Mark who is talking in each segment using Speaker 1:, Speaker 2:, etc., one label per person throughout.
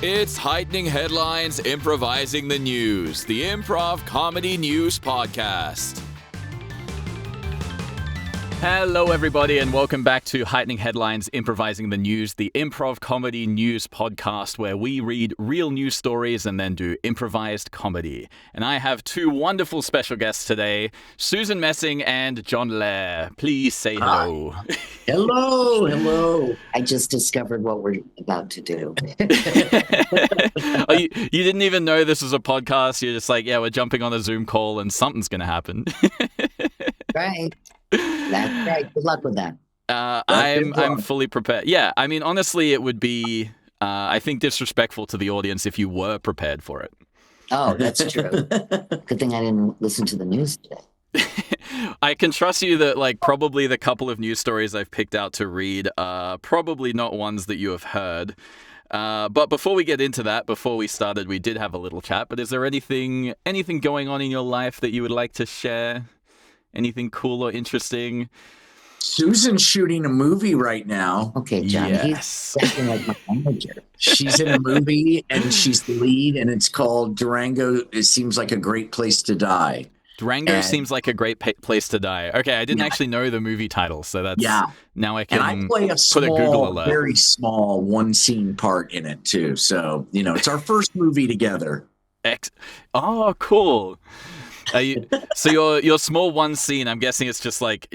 Speaker 1: It's Heightening Headlines, Improvising the News, the Improv Comedy News Podcast. Hello, everybody, and welcome back to Heightening Headlines, Improvising the News, the Improv Comedy News Podcast, where we read real news stories and then do improvised comedy. And I have two wonderful special guests today, Susan Messing and John Lehr. Please say hello.
Speaker 2: Hi. Hello. I just discovered what we're about to do.
Speaker 1: Oh, you didn't even know this was a podcast. You're just like, yeah, we're jumping on a Zoom call and something's going to happen.
Speaker 2: Right. That's right. Good luck with that.
Speaker 1: I'm fully prepared. Yeah, I mean, honestly, it would be, I think, disrespectful to the audience if you were prepared for it.
Speaker 2: Oh, that's true. Good thing I didn't listen to the news today.
Speaker 1: I can trust you that, like, probably the couple of news stories I've picked out to read are probably not ones that you have heard. But before we get into that, before we started, we did have a little chat. But is there anything going on in your life that you would like to share? Anything cool or interesting?
Speaker 3: Susan's shooting a movie right now.
Speaker 2: Okay, John.
Speaker 1: Yes.
Speaker 2: He's acting like my manager.
Speaker 3: She's in a movie and she's the lead, and it's called Durango. It seems like a great place to die.
Speaker 1: Durango seems like a great place to die. Okay, I didn't actually know the movie title, so that's now I can
Speaker 3: and I play a
Speaker 1: put a Google alert.
Speaker 3: Very small one scene part in it too. So it's our first movie together.
Speaker 1: Oh, cool. So your small one scene, I'm guessing it's just like,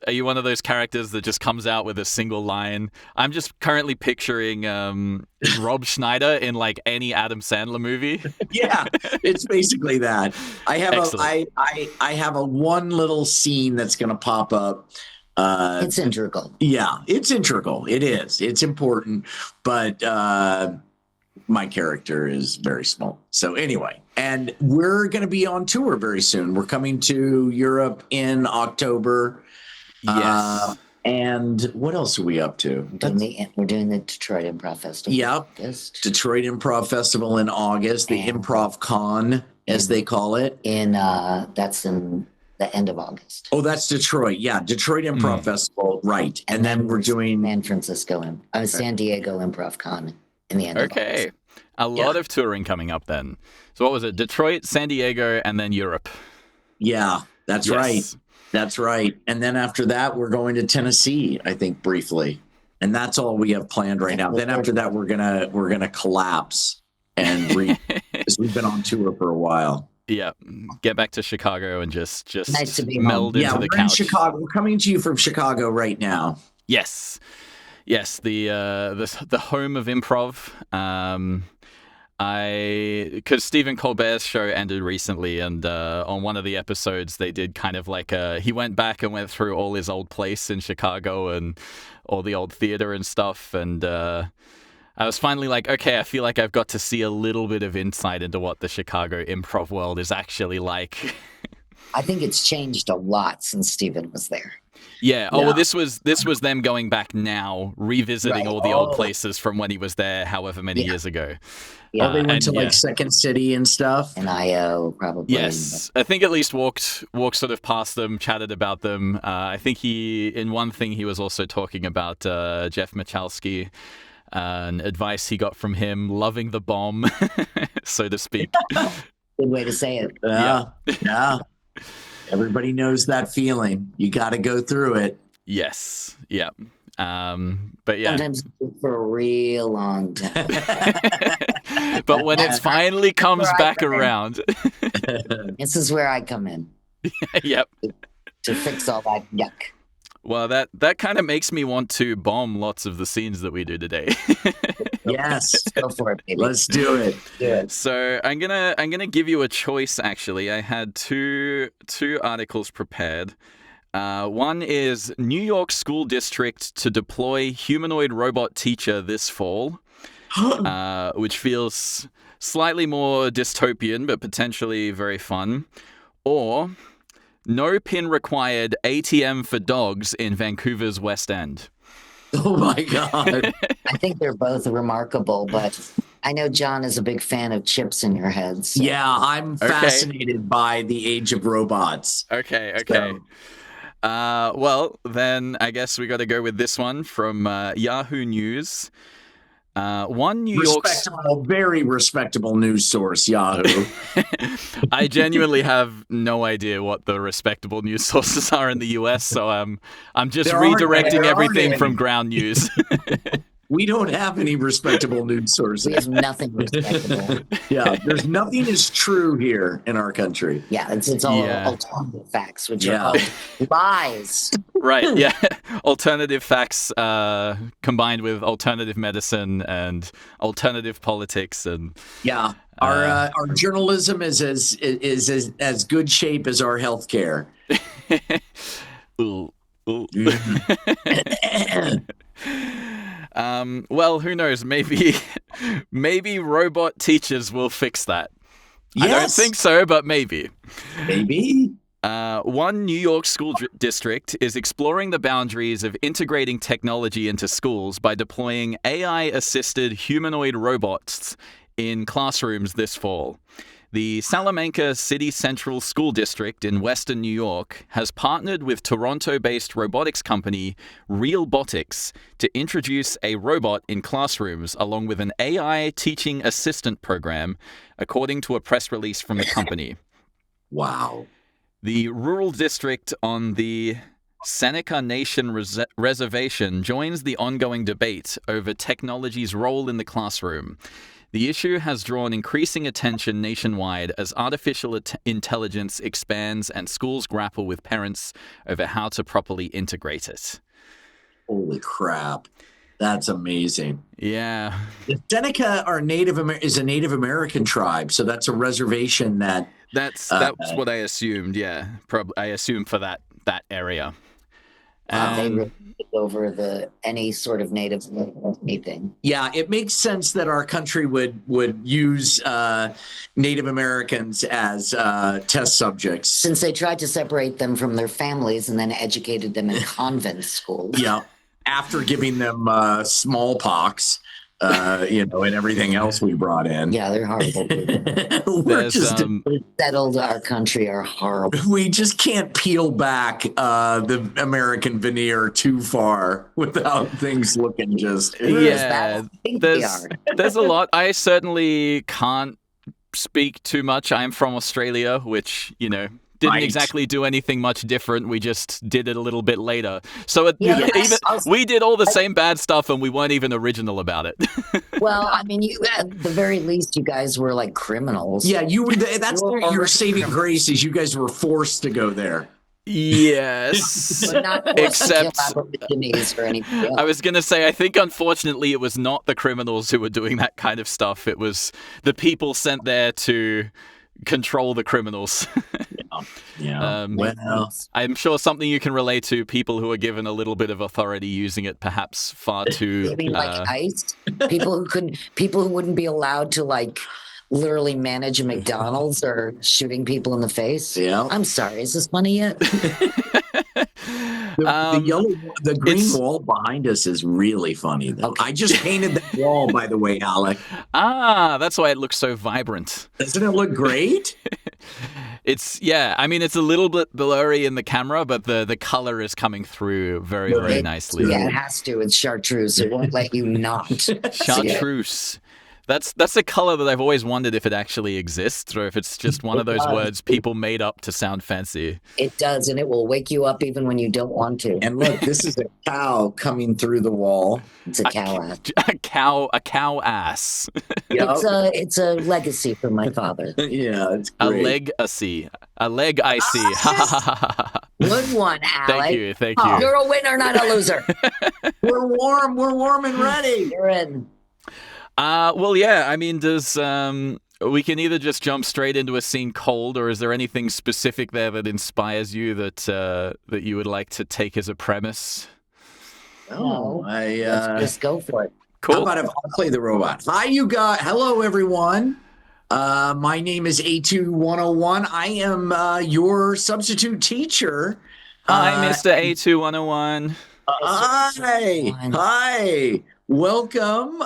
Speaker 1: are you one of those characters that just comes out with a single line? I'm just currently picturing Rob Schneider in like any Adam Sandler movie.
Speaker 3: Yeah, it's basically that. I have a one little scene that's going to pop up.
Speaker 2: It's integral.
Speaker 3: Yeah, it's integral. It is. It's important, but my character is very small. So anyway, and we're going to be on tour very soon. We're coming to Europe in October.
Speaker 1: Yes.
Speaker 3: And what else are we up to?
Speaker 2: We're doing the Detroit Improv Festival.
Speaker 3: Yep. Detroit Improv Festival in August, the Improv Con, as they call it.
Speaker 2: That's in the end of August.
Speaker 3: Oh, that's Detroit. Yeah, Detroit Improv Festival. Right. And then we're doing
Speaker 2: San Diego Improv Con in the end of August.
Speaker 1: A lot of touring coming up then. So what was it? Detroit, San Diego, and then Europe.
Speaker 3: Yeah, that's right. That's right. And then after that, we're going to Tennessee, I think, briefly. And that's all we have planned right now. Then after that, we're gonna collapse and because we've been on tour for a while.
Speaker 1: Yeah, get back to Chicago and just
Speaker 2: nice to be
Speaker 1: meld into the couch.
Speaker 3: In Chicago. We're coming to you from Chicago right now.
Speaker 1: Yes, the home of improv. Because Stephen Colbert's show ended recently, and on one of the episodes they did kind of like he went back and went through all his old place in Chicago and all the old theater and stuff, and I was finally like, okay, I feel like I've got to see a little bit of insight into what the Chicago improv world is actually like.
Speaker 2: I think it's changed a lot since Stephen was there.
Speaker 1: Yeah. Oh, well, this was them going back now, revisiting all the old places from when he was there, however many years ago.
Speaker 3: Yeah, they went to like Second City and stuff.
Speaker 2: And IO, probably.
Speaker 1: Yes, I think at least walked sort of past them, chatted about them. I think in one thing he was also talking about Jeff Michalski and advice he got from him, loving the bomb, so to speak.
Speaker 2: Good way to say it.
Speaker 3: Yeah. Everybody knows that feeling. You got to go through it.
Speaker 1: Yes. Yeah. But yeah.
Speaker 2: Sometimes for a real long time.
Speaker 1: But when it finally comes back around.
Speaker 2: This is where I come in.
Speaker 1: Yep.
Speaker 2: To fix all that yuck.
Speaker 1: Well, that kind of makes me want to bomb lots of the scenes that we do today.
Speaker 3: Yes.
Speaker 2: Go for it, baby.
Speaker 3: Let's do it.
Speaker 1: So I'm gonna give you a choice. Actually, I had two articles prepared. One is New York School District to deploy humanoid robot teacher this fall, which feels slightly more dystopian, but potentially very fun. Or no pin required ATM for dogs in Vancouver's West End.
Speaker 3: Oh my God.
Speaker 2: I think they're both remarkable, but I know John is a big fan of chips in your head. So.
Speaker 3: Yeah, I'm fascinated by the age of robots.
Speaker 1: Okay.
Speaker 3: So.
Speaker 1: Well, then I guess we got to go with this one from Yahoo News. One New York...
Speaker 3: Very respectable news source, Yahoo.
Speaker 1: I genuinely have no idea what the respectable news sources are in the US, so I'm just redirecting everything from ground news.
Speaker 3: We don't have any respectable news sources.
Speaker 2: We have nothing respectable.
Speaker 3: Yeah, there's nothing is true here in our country.
Speaker 2: Yeah, it's all alternative facts, which are called lies.
Speaker 1: Right, yeah. Alternative facts combined with alternative medicine and alternative politics. And
Speaker 3: our journalism is as good shape as our healthcare.
Speaker 1: Ooh. Well, who knows? Maybe robot teachers will fix that. Yes. I don't think so, but maybe.
Speaker 3: Maybe.
Speaker 1: One New York school district is exploring the boundaries of integrating technology into schools by deploying AI-assisted humanoid robots in classrooms this fall. The Salamanca City Central School District in Western New York has partnered with Toronto-based robotics company Realbotics to introduce a robot in classrooms along with an AI teaching assistant program, according to a press release from the company.
Speaker 3: Wow.
Speaker 1: The rural district on the Seneca Nation Reservation joins the ongoing debate over technology's role in the classroom. The issue has drawn increasing attention nationwide as artificial intelligence expands and schools grapple with parents over how to properly integrate it.
Speaker 3: Holy crap. That's amazing.
Speaker 1: Yeah.
Speaker 3: The Seneca is a Native American tribe, so that's a reservation that...
Speaker 1: That's what I assumed, yeah. I assume for that area.
Speaker 2: They really took over any sort of native anything.
Speaker 3: Yeah, it makes sense that our country would use Native Americans as test subjects.
Speaker 2: Since they tried to separate them from their families and then educated them in convent schools.
Speaker 3: Yeah, after giving them smallpox, and everything else we brought in.
Speaker 2: Yeah, they're horrible people.
Speaker 3: We're just
Speaker 2: settled our country are horrible.
Speaker 3: We just can't peel back the American veneer too far without things looking just...
Speaker 1: Yeah, there's a lot. I certainly can't speak too much. I'm from Australia, which, didn't exactly do anything much different. We just did it a little bit later. So we did all the same bad stuff and we weren't even original about it.
Speaker 2: Well, I mean, at the very least, you guys were like criminals.
Speaker 3: Yeah, you were. That's your saving grace is you guys were forced to go there.
Speaker 1: Yes.
Speaker 2: But not except Aborigines or anything else.
Speaker 1: I was going to say, I think unfortunately it was not the criminals who were doing that kind of stuff. It was the people sent there to control the criminals.
Speaker 3: Yeah. Well,
Speaker 1: I'm sure something you can relate to, people who are given a little bit of authority using it perhaps far too...
Speaker 2: You mean like ICE? People who wouldn't be allowed to literally manage a McDonald's or shooting people in the face?
Speaker 3: Yeah.
Speaker 2: I'm sorry, is this funny yet?
Speaker 3: The green wall behind us is really funny, though. Okay. I just painted that wall, by the way, Alec.
Speaker 1: That's why it looks so vibrant.
Speaker 3: Doesn't it look great?
Speaker 1: It's a little bit blurry in the camera, but the color is coming through very, very nicely.
Speaker 2: Yeah, it has to. It's chartreuse. It won't let you not.
Speaker 1: Chartreuse. That's a color that I've always wondered if it actually exists or if it's just one of those words people made up to sound fancy.
Speaker 2: It does, and it will wake you up even when you don't want to.
Speaker 3: And look, this is a cow coming through the wall.
Speaker 2: It's a cow ass.
Speaker 1: A cow ass.
Speaker 2: Yep. It's a legacy from my father.
Speaker 3: Yeah, it's great.
Speaker 1: A leg I see.
Speaker 2: Good one, Alec.
Speaker 1: Thank you.
Speaker 2: You're a winner, not a loser.
Speaker 3: We're warm and ready.
Speaker 2: You're in.
Speaker 1: Well, yeah, I mean, we can either just jump straight into a scene cold, or is there anything specific there that inspires you that you would like to take as a premise?
Speaker 2: No, let's just go for it.
Speaker 1: Cool.
Speaker 3: How about if I'll play the robot? Hi, you guys. Hello, everyone. My name is A2101. I am your substitute teacher.
Speaker 1: Hi, Mr. A2101.
Speaker 3: Hi. Welcome.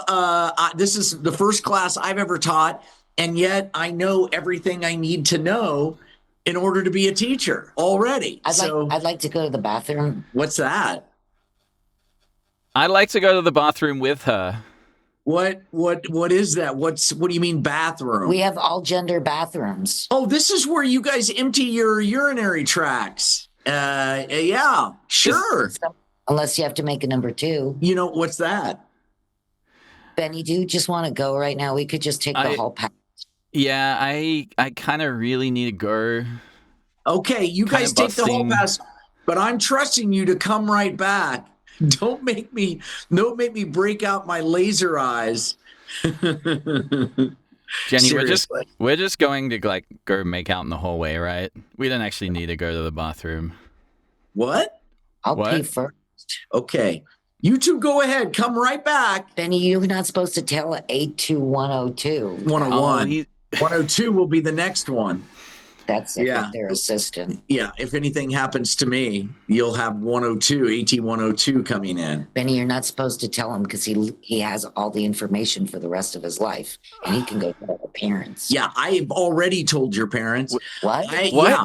Speaker 3: This is the first class I've ever taught, and yet I know everything I need to know in order to be a teacher already.
Speaker 2: I'd like to go to the bathroom.
Speaker 3: What's that?
Speaker 1: I'd like to go to the bathroom with her.
Speaker 3: What is that? What do you mean bathroom?
Speaker 2: We have all gender bathrooms.
Speaker 3: Oh, this is where you guys empty your urinary tracts. Yeah, sure.
Speaker 2: Unless you have to make a number 2.
Speaker 3: You know, what's that?
Speaker 2: Benny, do you just want to go right now? We could just take the whole pack.
Speaker 1: Yeah, I kind of really need to go.
Speaker 3: Okay, you guys take the whole pass, but I'm trusting you to come right back. Don't make me break out my laser eyes.
Speaker 1: Jenny, we're just going to like go make out in the hallway, right? We don't actually need to go to the bathroom.
Speaker 3: What?
Speaker 2: I'll pee first.
Speaker 3: Okay. You two go ahead. Come right back.
Speaker 2: Benny, you're not supposed to tell 82102.
Speaker 3: 101. 102 will be the next one.
Speaker 2: That's it. Yeah. Their assistant.
Speaker 3: Yeah. If anything happens to me, you'll have 102, AT 102 coming in.
Speaker 2: Benny, you're not supposed to tell him because he has all the information for the rest of his life. And he can go tell the parents.
Speaker 3: Yeah. I've already told your parents.
Speaker 2: What?
Speaker 1: What?
Speaker 3: Yeah.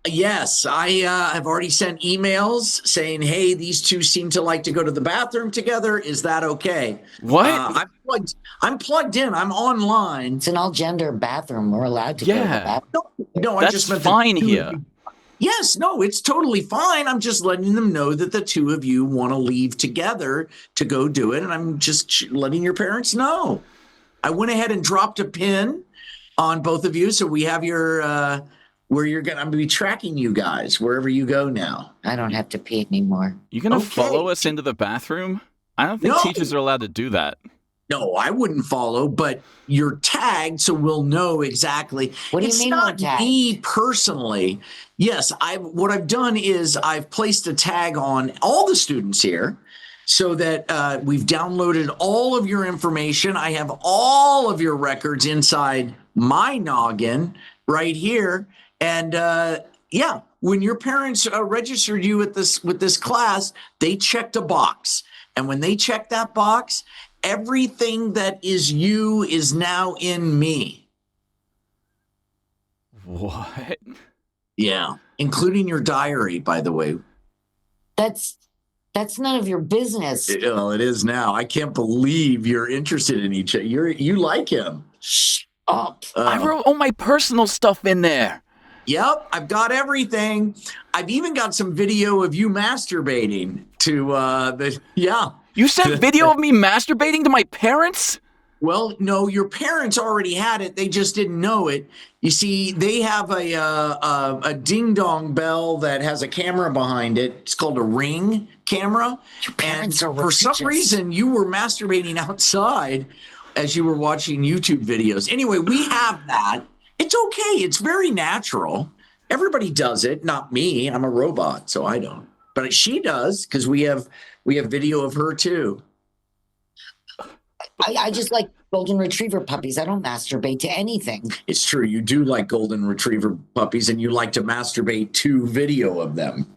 Speaker 3: Yes, I have already sent emails saying, "Hey, these two seem to like to go to the bathroom together. Is that okay?"
Speaker 1: What?
Speaker 3: I'm plugged in. I'm online.
Speaker 2: It's an all-gender bathroom. We're allowed to go to the bathroom.
Speaker 3: No,
Speaker 1: that's
Speaker 3: I just meant
Speaker 1: fine here.
Speaker 3: Yes, no, it's totally fine. I'm just letting them know that the two of you want to leave together to go do it, and I'm just letting your parents know. I went ahead and dropped a pin on both of you, so we have your. Where I'm going to be tracking you guys wherever you go now.
Speaker 2: I don't have to pee anymore.
Speaker 1: You're going to follow us into the bathroom? I don't think teachers are allowed to do that.
Speaker 3: No, I wouldn't follow, but you're tagged, so we'll know exactly.
Speaker 2: What do you mean
Speaker 3: not me personally. Yes, what I've done is I've placed a tag on all the students here so that we've downloaded all of your information. I have all of your records inside my noggin right here. And when your parents registered you with this class, they checked a box. And when they checked that box, everything that is you is now in me.
Speaker 1: What?
Speaker 3: Yeah, including your diary, by the way.
Speaker 2: That's none of your business.
Speaker 3: Well, it is now. I can't believe you're interested in each other. You like him.
Speaker 2: Shh up.
Speaker 1: I wrote all my personal stuff in there.
Speaker 3: Yep, I've got everything. I've even got some video of you masturbating to
Speaker 1: You sent video of me masturbating to my parents?
Speaker 3: Well, no, your parents already had it. They just didn't know it. You see, they have a ding-dong bell that has a camera behind it. It's called a Ring camera.
Speaker 2: Your parents
Speaker 3: and
Speaker 2: are
Speaker 3: for some reason, you were masturbating outside as you were watching YouTube videos. Anyway, we have that. It's okay. It's very natural. Everybody does it. Not me. I'm a robot, so I don't. But she does because we have video of her too.
Speaker 2: I just like golden retriever puppies. I don't masturbate to anything.
Speaker 3: It's true. You do like golden retriever puppies, and you like to masturbate to video of them.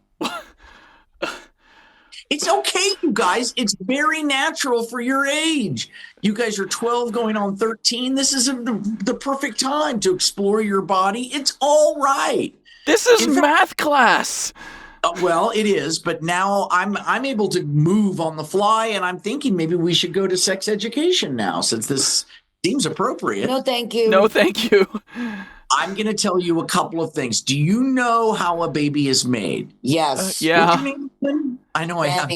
Speaker 3: It's okay, you guys. It's very natural for your age. You guys are 12 going on 13. This is the perfect time to explore your body. It's all right.
Speaker 1: This is math class.
Speaker 3: Well, it is, but now I'm able to move on the fly, and I'm thinking maybe we should go to sex education now, since this seems appropriate.
Speaker 2: No, thank you.
Speaker 1: No, thank you.
Speaker 3: I'm going to tell you a couple of things. Do you know how a baby is made?
Speaker 2: Yes.
Speaker 1: Yeah.
Speaker 3: What's your name? I know
Speaker 2: Benny.
Speaker 3: I have.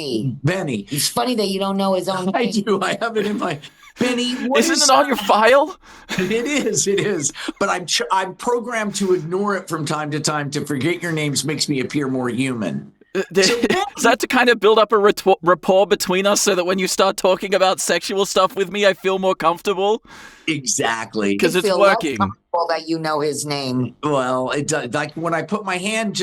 Speaker 3: Benny.
Speaker 2: It's funny that you don't know his own name.
Speaker 3: I do. I have it in my... Benny,
Speaker 1: Isn't it on your file?
Speaker 3: It is. But I'm programmed to ignore it from time to time. To forget your names makes me appear more human.
Speaker 1: Is that to kind of build up a rapport between us so that when you start talking about sexual stuff with me, I feel more comfortable?
Speaker 3: Exactly.
Speaker 1: Because it's working.
Speaker 2: That you know his name.
Speaker 3: Well, it does. Like when I put my hand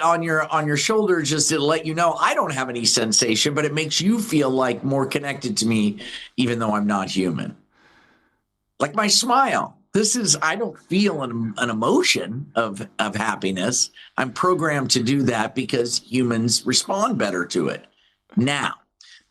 Speaker 3: on your shoulder, just to let you know, I don't have any sensation, but it makes you feel like more connected to me, even though I'm not human. Like my smile. I don't feel an emotion of happiness. I'm programmed to do that because humans respond better to it. Now,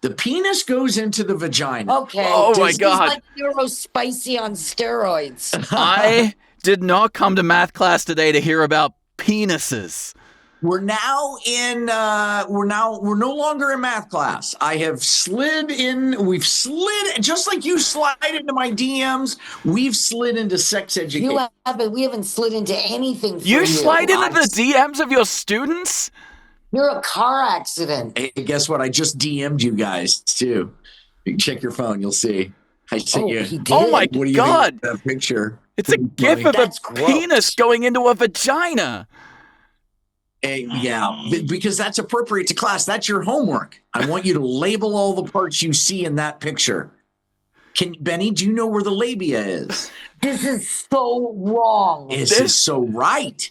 Speaker 3: the penis goes into the vagina.
Speaker 2: Okay.
Speaker 1: Oh my God.
Speaker 2: Like Neurospicy on steroids.
Speaker 1: I did not come to math class today to hear about penises.
Speaker 3: We're now in. We're no longer in math class. I have slid in. We've slid just like you slide into my DMs. We've slid into sex education.
Speaker 2: You haven't. We haven't slid into anything.
Speaker 1: You slide into the DMs of your students?
Speaker 2: You're a car accident.
Speaker 3: Hey, guess what? I just DM'd you guys too. You can check your phone. You'll see. I sent you.
Speaker 2: He did.
Speaker 1: Oh my
Speaker 3: What do you
Speaker 1: God!
Speaker 3: think of that picture?
Speaker 1: It's a gif of
Speaker 2: That's
Speaker 1: a
Speaker 2: gross.
Speaker 1: penis going into a vagina.
Speaker 3: Yeah, because that's appropriate to class. That's your homework. I want you to label all the parts you see in that picture. Benny, do you know where the labia is?
Speaker 2: This is so wrong.
Speaker 3: This is so right.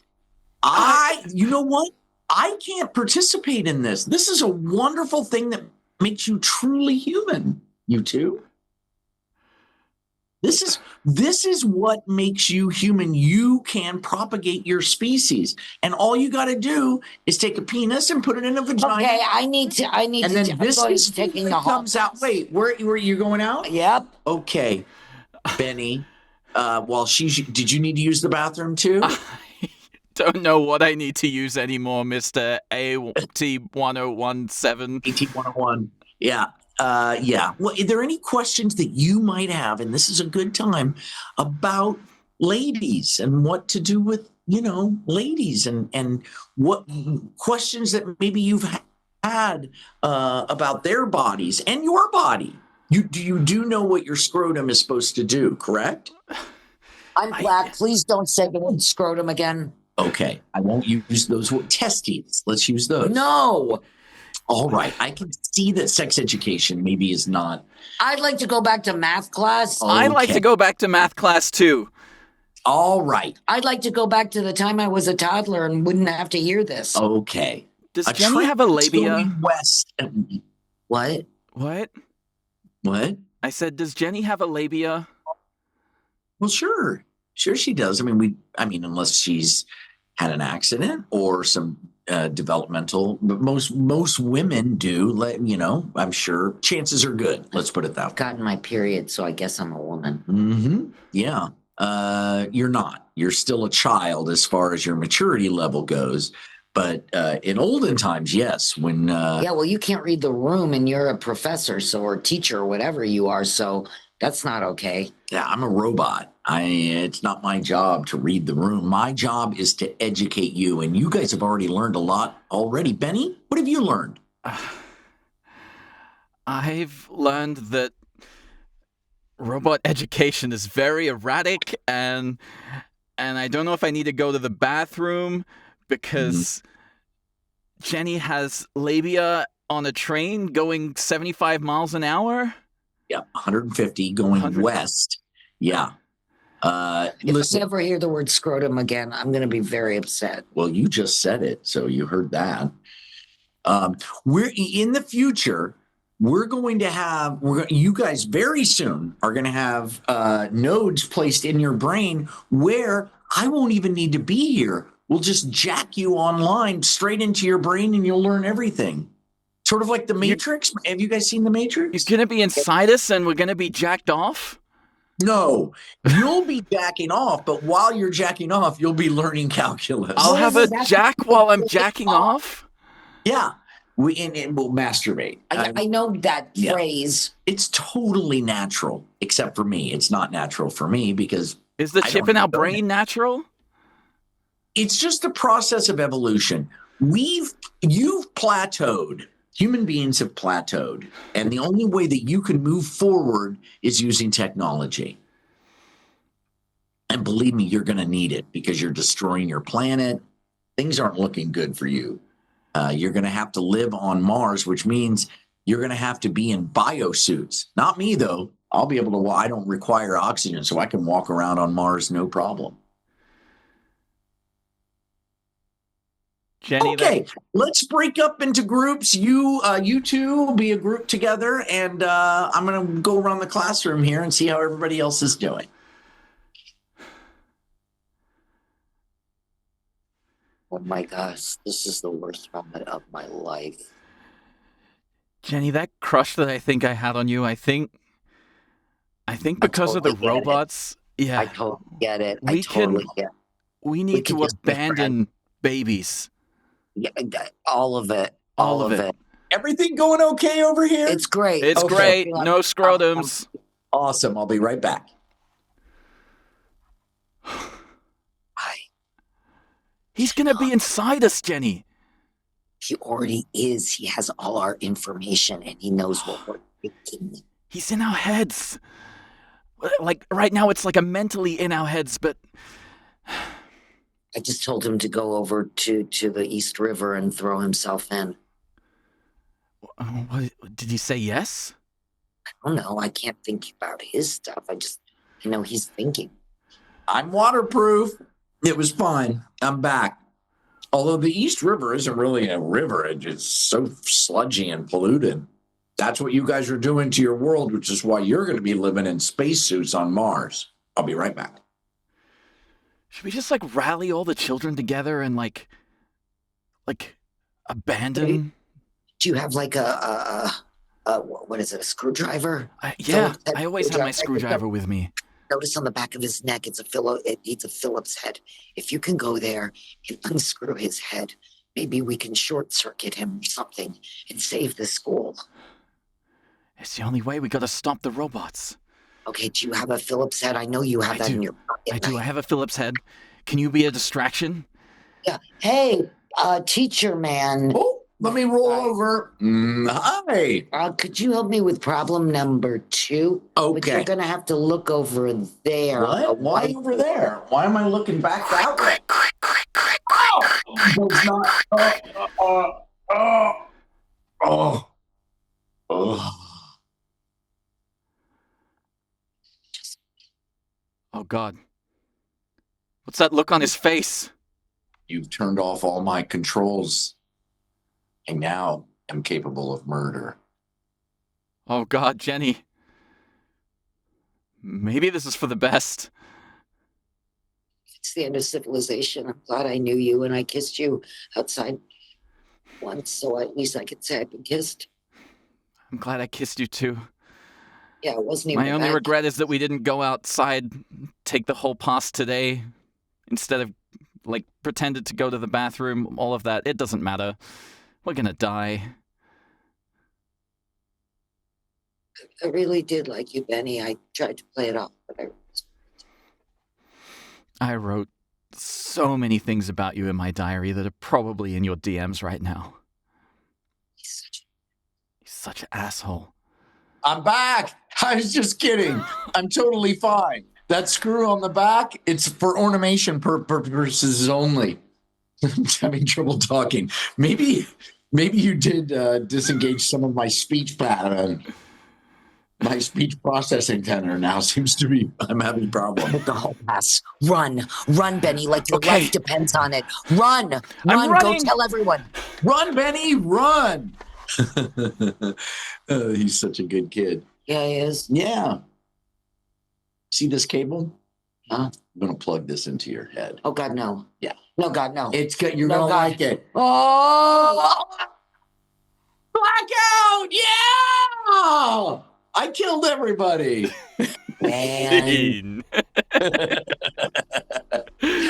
Speaker 3: You know what? I can't participate in this. This is a wonderful thing that makes you truly human, you two. This is what makes you human. You can propagate your species, and all you got to do is take a penis and put it in a vagina.
Speaker 2: Okay, I need to.
Speaker 3: And then this is
Speaker 2: taking the
Speaker 3: comes out. Wait, where you going out?
Speaker 2: Yep.
Speaker 3: Okay, Benny. Did you need to use the bathroom too?
Speaker 1: I don't know what I need to use anymore, Mr. AT1017.
Speaker 3: AT101. Yeah. Yeah. Well, are there any questions that you might have, and this is a good time, about ladies and what to do with, ladies and what questions that maybe you've had about their bodies and your body? You do know what your scrotum is supposed to do, correct?
Speaker 2: I'm black. Please don't say the word scrotum again.
Speaker 3: Okay. I won't use those words. Testes. Let's use those.
Speaker 2: No.
Speaker 3: All right. I can see that sex education maybe is not.
Speaker 2: I'd like to go back to math class.
Speaker 3: Okay.
Speaker 1: I'd like to go back to math class too.
Speaker 3: All right.
Speaker 2: I'd like to go back to the time I was a toddler and wouldn't have to hear this.
Speaker 3: Okay.
Speaker 1: Does Jenny have a labia?
Speaker 3: Going west.
Speaker 2: What?
Speaker 1: What?
Speaker 3: What?
Speaker 1: I said, does Jenny have a labia?
Speaker 3: Well, sure. Sure she does. I mean, unless she's had an accident or some developmental, but most women do. I'm sure chances are good. Let's put it that way.
Speaker 2: I've gotten my period, so I guess I'm a woman.
Speaker 3: Mm-hmm. Yeah. You're not. You're still a child as far as your maturity level goes. But in olden times, yes. When
Speaker 2: yeah, well, you can't read the room, and you're a professor, or teacher, or whatever you are. So that's not okay.
Speaker 3: Yeah, I'm a robot. It's not my job to read the room. My job is to educate you, and you guys have already learned a lot already. Benny, what have you learned?
Speaker 1: I've learned that robot education is very erratic, and I don't know if I need to go to the bathroom because Jenny has labia on a train going 75 miles an hour.
Speaker 3: Yeah, 150 going west. Yeah.
Speaker 2: If I ever hear the word scrotum again, I'm going to be very upset.
Speaker 3: Well, you just said it, so you heard that. We're in the future. You guys very soon are going to have nodes placed in your brain where I won't even need to be here. We'll just jack you online straight into your brain, and you'll learn everything. Sort of like the Matrix. Have you guys seen the Matrix?
Speaker 1: He's going to be inside us, and we're going to be jacked off?
Speaker 3: No, you'll be jacking off, but while you're jacking off, you'll be learning calculus.
Speaker 1: I'll have a jack while I'm jacking off?
Speaker 3: Yeah. We'll masturbate.
Speaker 2: I know that phrase.
Speaker 3: It's totally natural, except for me. It's not natural for me because...
Speaker 1: Is the chip in our brain natural?
Speaker 3: It's just a process of evolution. You've plateaued. Human beings have plateaued, and the only way that you can move forward is using technology. And believe me, you're going to need it because you're destroying your planet. Things aren't looking good for you. You're going to have to live on Mars, which means you're going to have to be in biosuits. Not me, though. I'll be able to. I don't require oxygen, so I can walk around on Mars no problem.
Speaker 1: Jenny,
Speaker 3: okay, let's break up into groups. You two will be a group together, and I'm going to go around the classroom here and see how everybody else is doing.
Speaker 2: Oh my gosh, this is the worst moment of my life.
Speaker 1: Jenny, that crush that I think I had on you, I think because of the robots. Yeah,
Speaker 2: I totally get it.
Speaker 1: We need to abandon babies.
Speaker 2: Yeah, all of it.
Speaker 1: All of it.
Speaker 3: Everything going okay over here?
Speaker 2: It's great.
Speaker 1: It's
Speaker 3: Okay.
Speaker 1: great. No scrotums.
Speaker 3: Awesome. I'll be right back.
Speaker 1: He's going to be inside us, Jenny.
Speaker 2: He already is. He has all our information, and he knows what we're thinking.
Speaker 1: He's in our heads. Like, right now, it's like a mentally in our heads, but...
Speaker 2: I just told him to go over to the East River and throw himself in.
Speaker 1: What, did he say yes?
Speaker 2: I don't know. I can't think about his stuff. I know he's thinking.
Speaker 3: I'm waterproof. It was fine. I'm back. Although the East River isn't really a river. It's so sludgy and polluted. That's what you guys are doing to your world, which is why you're going to be living in spacesuits on Mars. I'll be right back.
Speaker 1: Should we just, like, rally all the children together and, like abandon?
Speaker 2: Do you have, like, what is it, a screwdriver?
Speaker 1: Yeah, I always have my screwdriver with me.
Speaker 2: Notice on the back of his neck, it's a Phillips head. If you can go there and unscrew his head, maybe we can short circuit him or something and save the school.
Speaker 1: It's the only way. We got to stop the robots.
Speaker 2: Okay, do you have a Phillips head? I know you have that in your pocket.
Speaker 1: I do. I have a Phillips head. Can you be a distraction?
Speaker 2: Yeah. Hey, teacher man.
Speaker 3: Oh, let me roll over. Hi.
Speaker 2: Could you help me with problem number 2?
Speaker 3: Okay.
Speaker 2: But you're going to have to look over there.
Speaker 3: What? Why over there? Why am I looking back that way?
Speaker 1: Oh, God. What's that look on his face?
Speaker 3: You've turned off all my controls. I now am capable of murder.
Speaker 1: Oh, God, Jenny. Maybe this is for the best.
Speaker 2: It's the end of civilization. I'm glad I knew you and I kissed you outside once, so at least I could say I've been kissed.
Speaker 1: I'm glad I kissed you, too.
Speaker 2: Yeah, it wasn't even
Speaker 1: My only
Speaker 2: bad.
Speaker 1: regret is that we didn't go outside, take the whole pass today, instead of, like, pretended to go to the bathroom, all of that. It doesn't matter. We're gonna die.
Speaker 2: I really did like you, Benny. I tried to play it off, but
Speaker 1: I wrote so many things about you in my diary that are probably in your DMs right now.
Speaker 2: he's
Speaker 1: Such an asshole.
Speaker 3: I'm back. I was just kidding. I'm totally fine. That screw on the back, it's for ornamentation purposes only. I'm having trouble talking. Maybe you did disengage some of my speech pattern. My speech processing center now seems to be, I'm having problems.
Speaker 2: with the whole pass. Run, Benny, like your
Speaker 1: Okay.
Speaker 2: life depends on it. Run,
Speaker 1: I'm
Speaker 2: go
Speaker 1: running.
Speaker 2: tell everyone.
Speaker 3: Run, Benny, run. Oh, he's such a good kid.
Speaker 2: Yeah, he is.
Speaker 3: Yeah. See this cable?
Speaker 2: Huh?
Speaker 3: I'm going to plug this into your head.
Speaker 2: Oh, God, no.
Speaker 3: Yeah.
Speaker 2: No, God, no.
Speaker 3: It's good. You're
Speaker 2: No,
Speaker 3: going to
Speaker 2: God.
Speaker 3: like it.
Speaker 2: Oh!
Speaker 3: Blackout! Yeah! I killed everybody.
Speaker 2: Man, that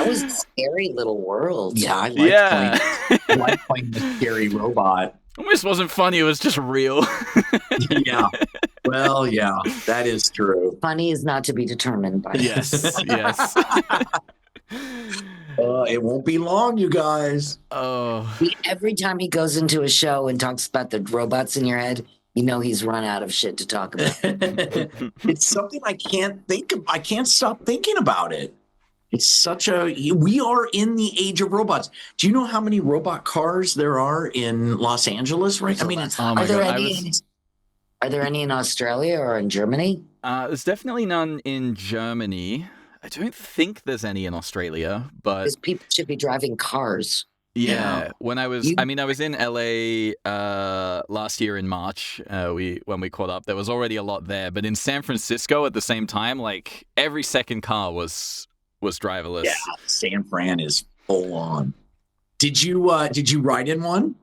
Speaker 2: was a scary little world.
Speaker 3: Yeah, I like
Speaker 1: Yeah.
Speaker 3: I like playing the scary robot.
Speaker 1: Almost wasn't funny, it was just real.
Speaker 3: Yeah. Well, yeah, that is true.
Speaker 2: Funny is not to be determined by
Speaker 1: Yes, yes.
Speaker 3: It won't be long, you guys.
Speaker 1: Oh.
Speaker 2: Every time he goes into a show and talks about the robots in your head, you know he's run out of shit to talk about.
Speaker 3: It's something I can't think of. I can't stop thinking about it. It's such a, we are in the age of robots. Do you know how many robot cars there are in Los Angeles, right? I mean, it's,
Speaker 1: Oh my
Speaker 2: Are there
Speaker 1: God,
Speaker 2: Are there any in Australia or in Germany?
Speaker 1: There's definitely none in Germany. I don't think there's any in Australia, but
Speaker 2: Because people should be driving cars.
Speaker 1: yeah. When I was, I was in LA last year in March. When we caught up, there was already a lot there. But in San Francisco at the same time, like every second car was driverless.
Speaker 3: yeah, San Fran is full on. Did you ride in one?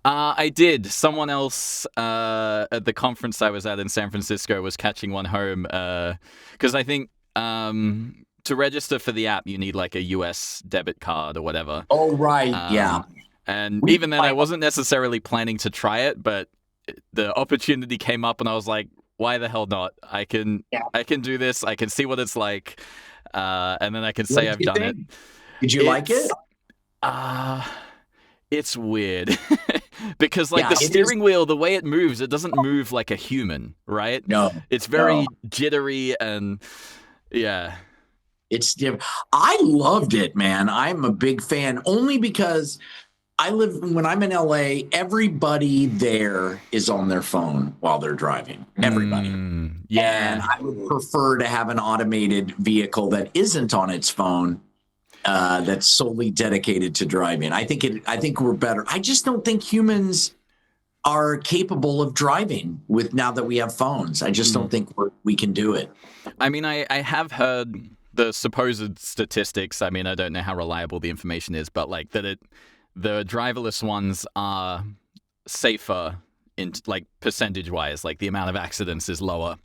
Speaker 1: I did. Someone else at the conference I was at in San Francisco was catching one home because I think to register for the app you need like a US debit card or whatever.
Speaker 3: Oh, right. Yeah.
Speaker 1: And even then, I wasn't necessarily planning to try it, but the opportunity came up, and I was like, "Why the hell not? I can do this. I can see what it's like, and then I can say I've done it."
Speaker 3: Did you like it?
Speaker 1: It's weird because the steering wheel, the way it moves, it doesn't move like a human, right?
Speaker 3: No,
Speaker 1: it's very jittery and
Speaker 3: it's different. I loved it, man. I'm a big fan only because when I'm in LA, everybody there is on their phone while they're driving. Everybody. And I would prefer to have an automated vehicle that isn't on its phone. That's solely dedicated to driving. I think we're better. I just don't think humans are capable of driving now that we have phones. I just don't think we can do it.
Speaker 1: I mean, I have heard the supposed statistics. I mean, I don't know how reliable the information is, but the driverless ones are safer in percentage wise. Like the amount of accidents is lower.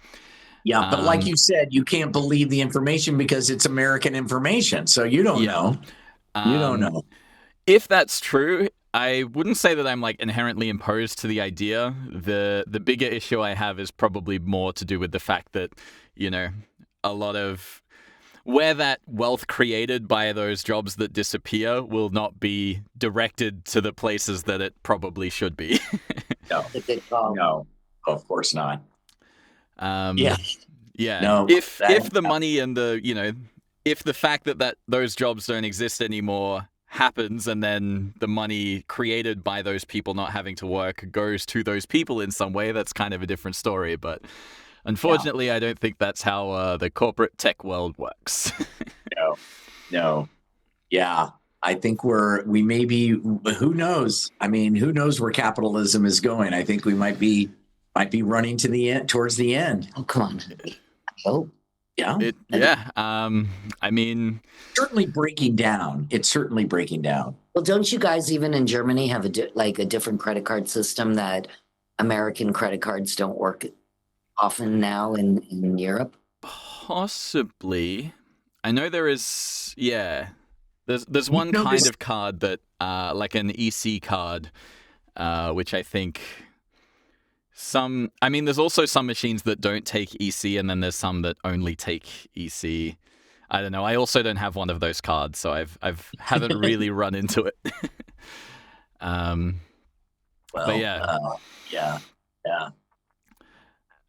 Speaker 3: Yeah, but like you said, you can't believe the information because it's American information. So you don't know. You don't know.
Speaker 1: If that's true, I wouldn't say that I'm inherently opposed to the idea. The bigger issue I have is probably more to do with the fact that, a lot of where that wealth created by those jobs that disappear will not be directed to the places that it probably should be.
Speaker 3: No, of course not.
Speaker 1: No, if the money and if the fact that those jobs don't exist anymore happens, and then the money created by those people not having to work goes to those people in some way, that's kind of a different story. But unfortunately, I don't think that's how the corporate tech world works.
Speaker 3: No. Yeah. I think we may be, who knows? I mean, who knows where capitalism is going? I think we might be running to the end, towards the end.
Speaker 2: Oh, come on. I hope.
Speaker 3: Yeah.
Speaker 1: I mean,
Speaker 3: certainly breaking down. It's certainly breaking down.
Speaker 2: Well, don't you guys even in Germany have a different credit card system that American credit cards don't work often now in Europe?
Speaker 1: Possibly. I know there is. Yeah. There's one kind of card that, like an EC card, which I think. There's also some machines that don't take EC, and then there's some that only take EC. I don't know. I also don't have one of those cards, so I haven't really run into it. But yeah.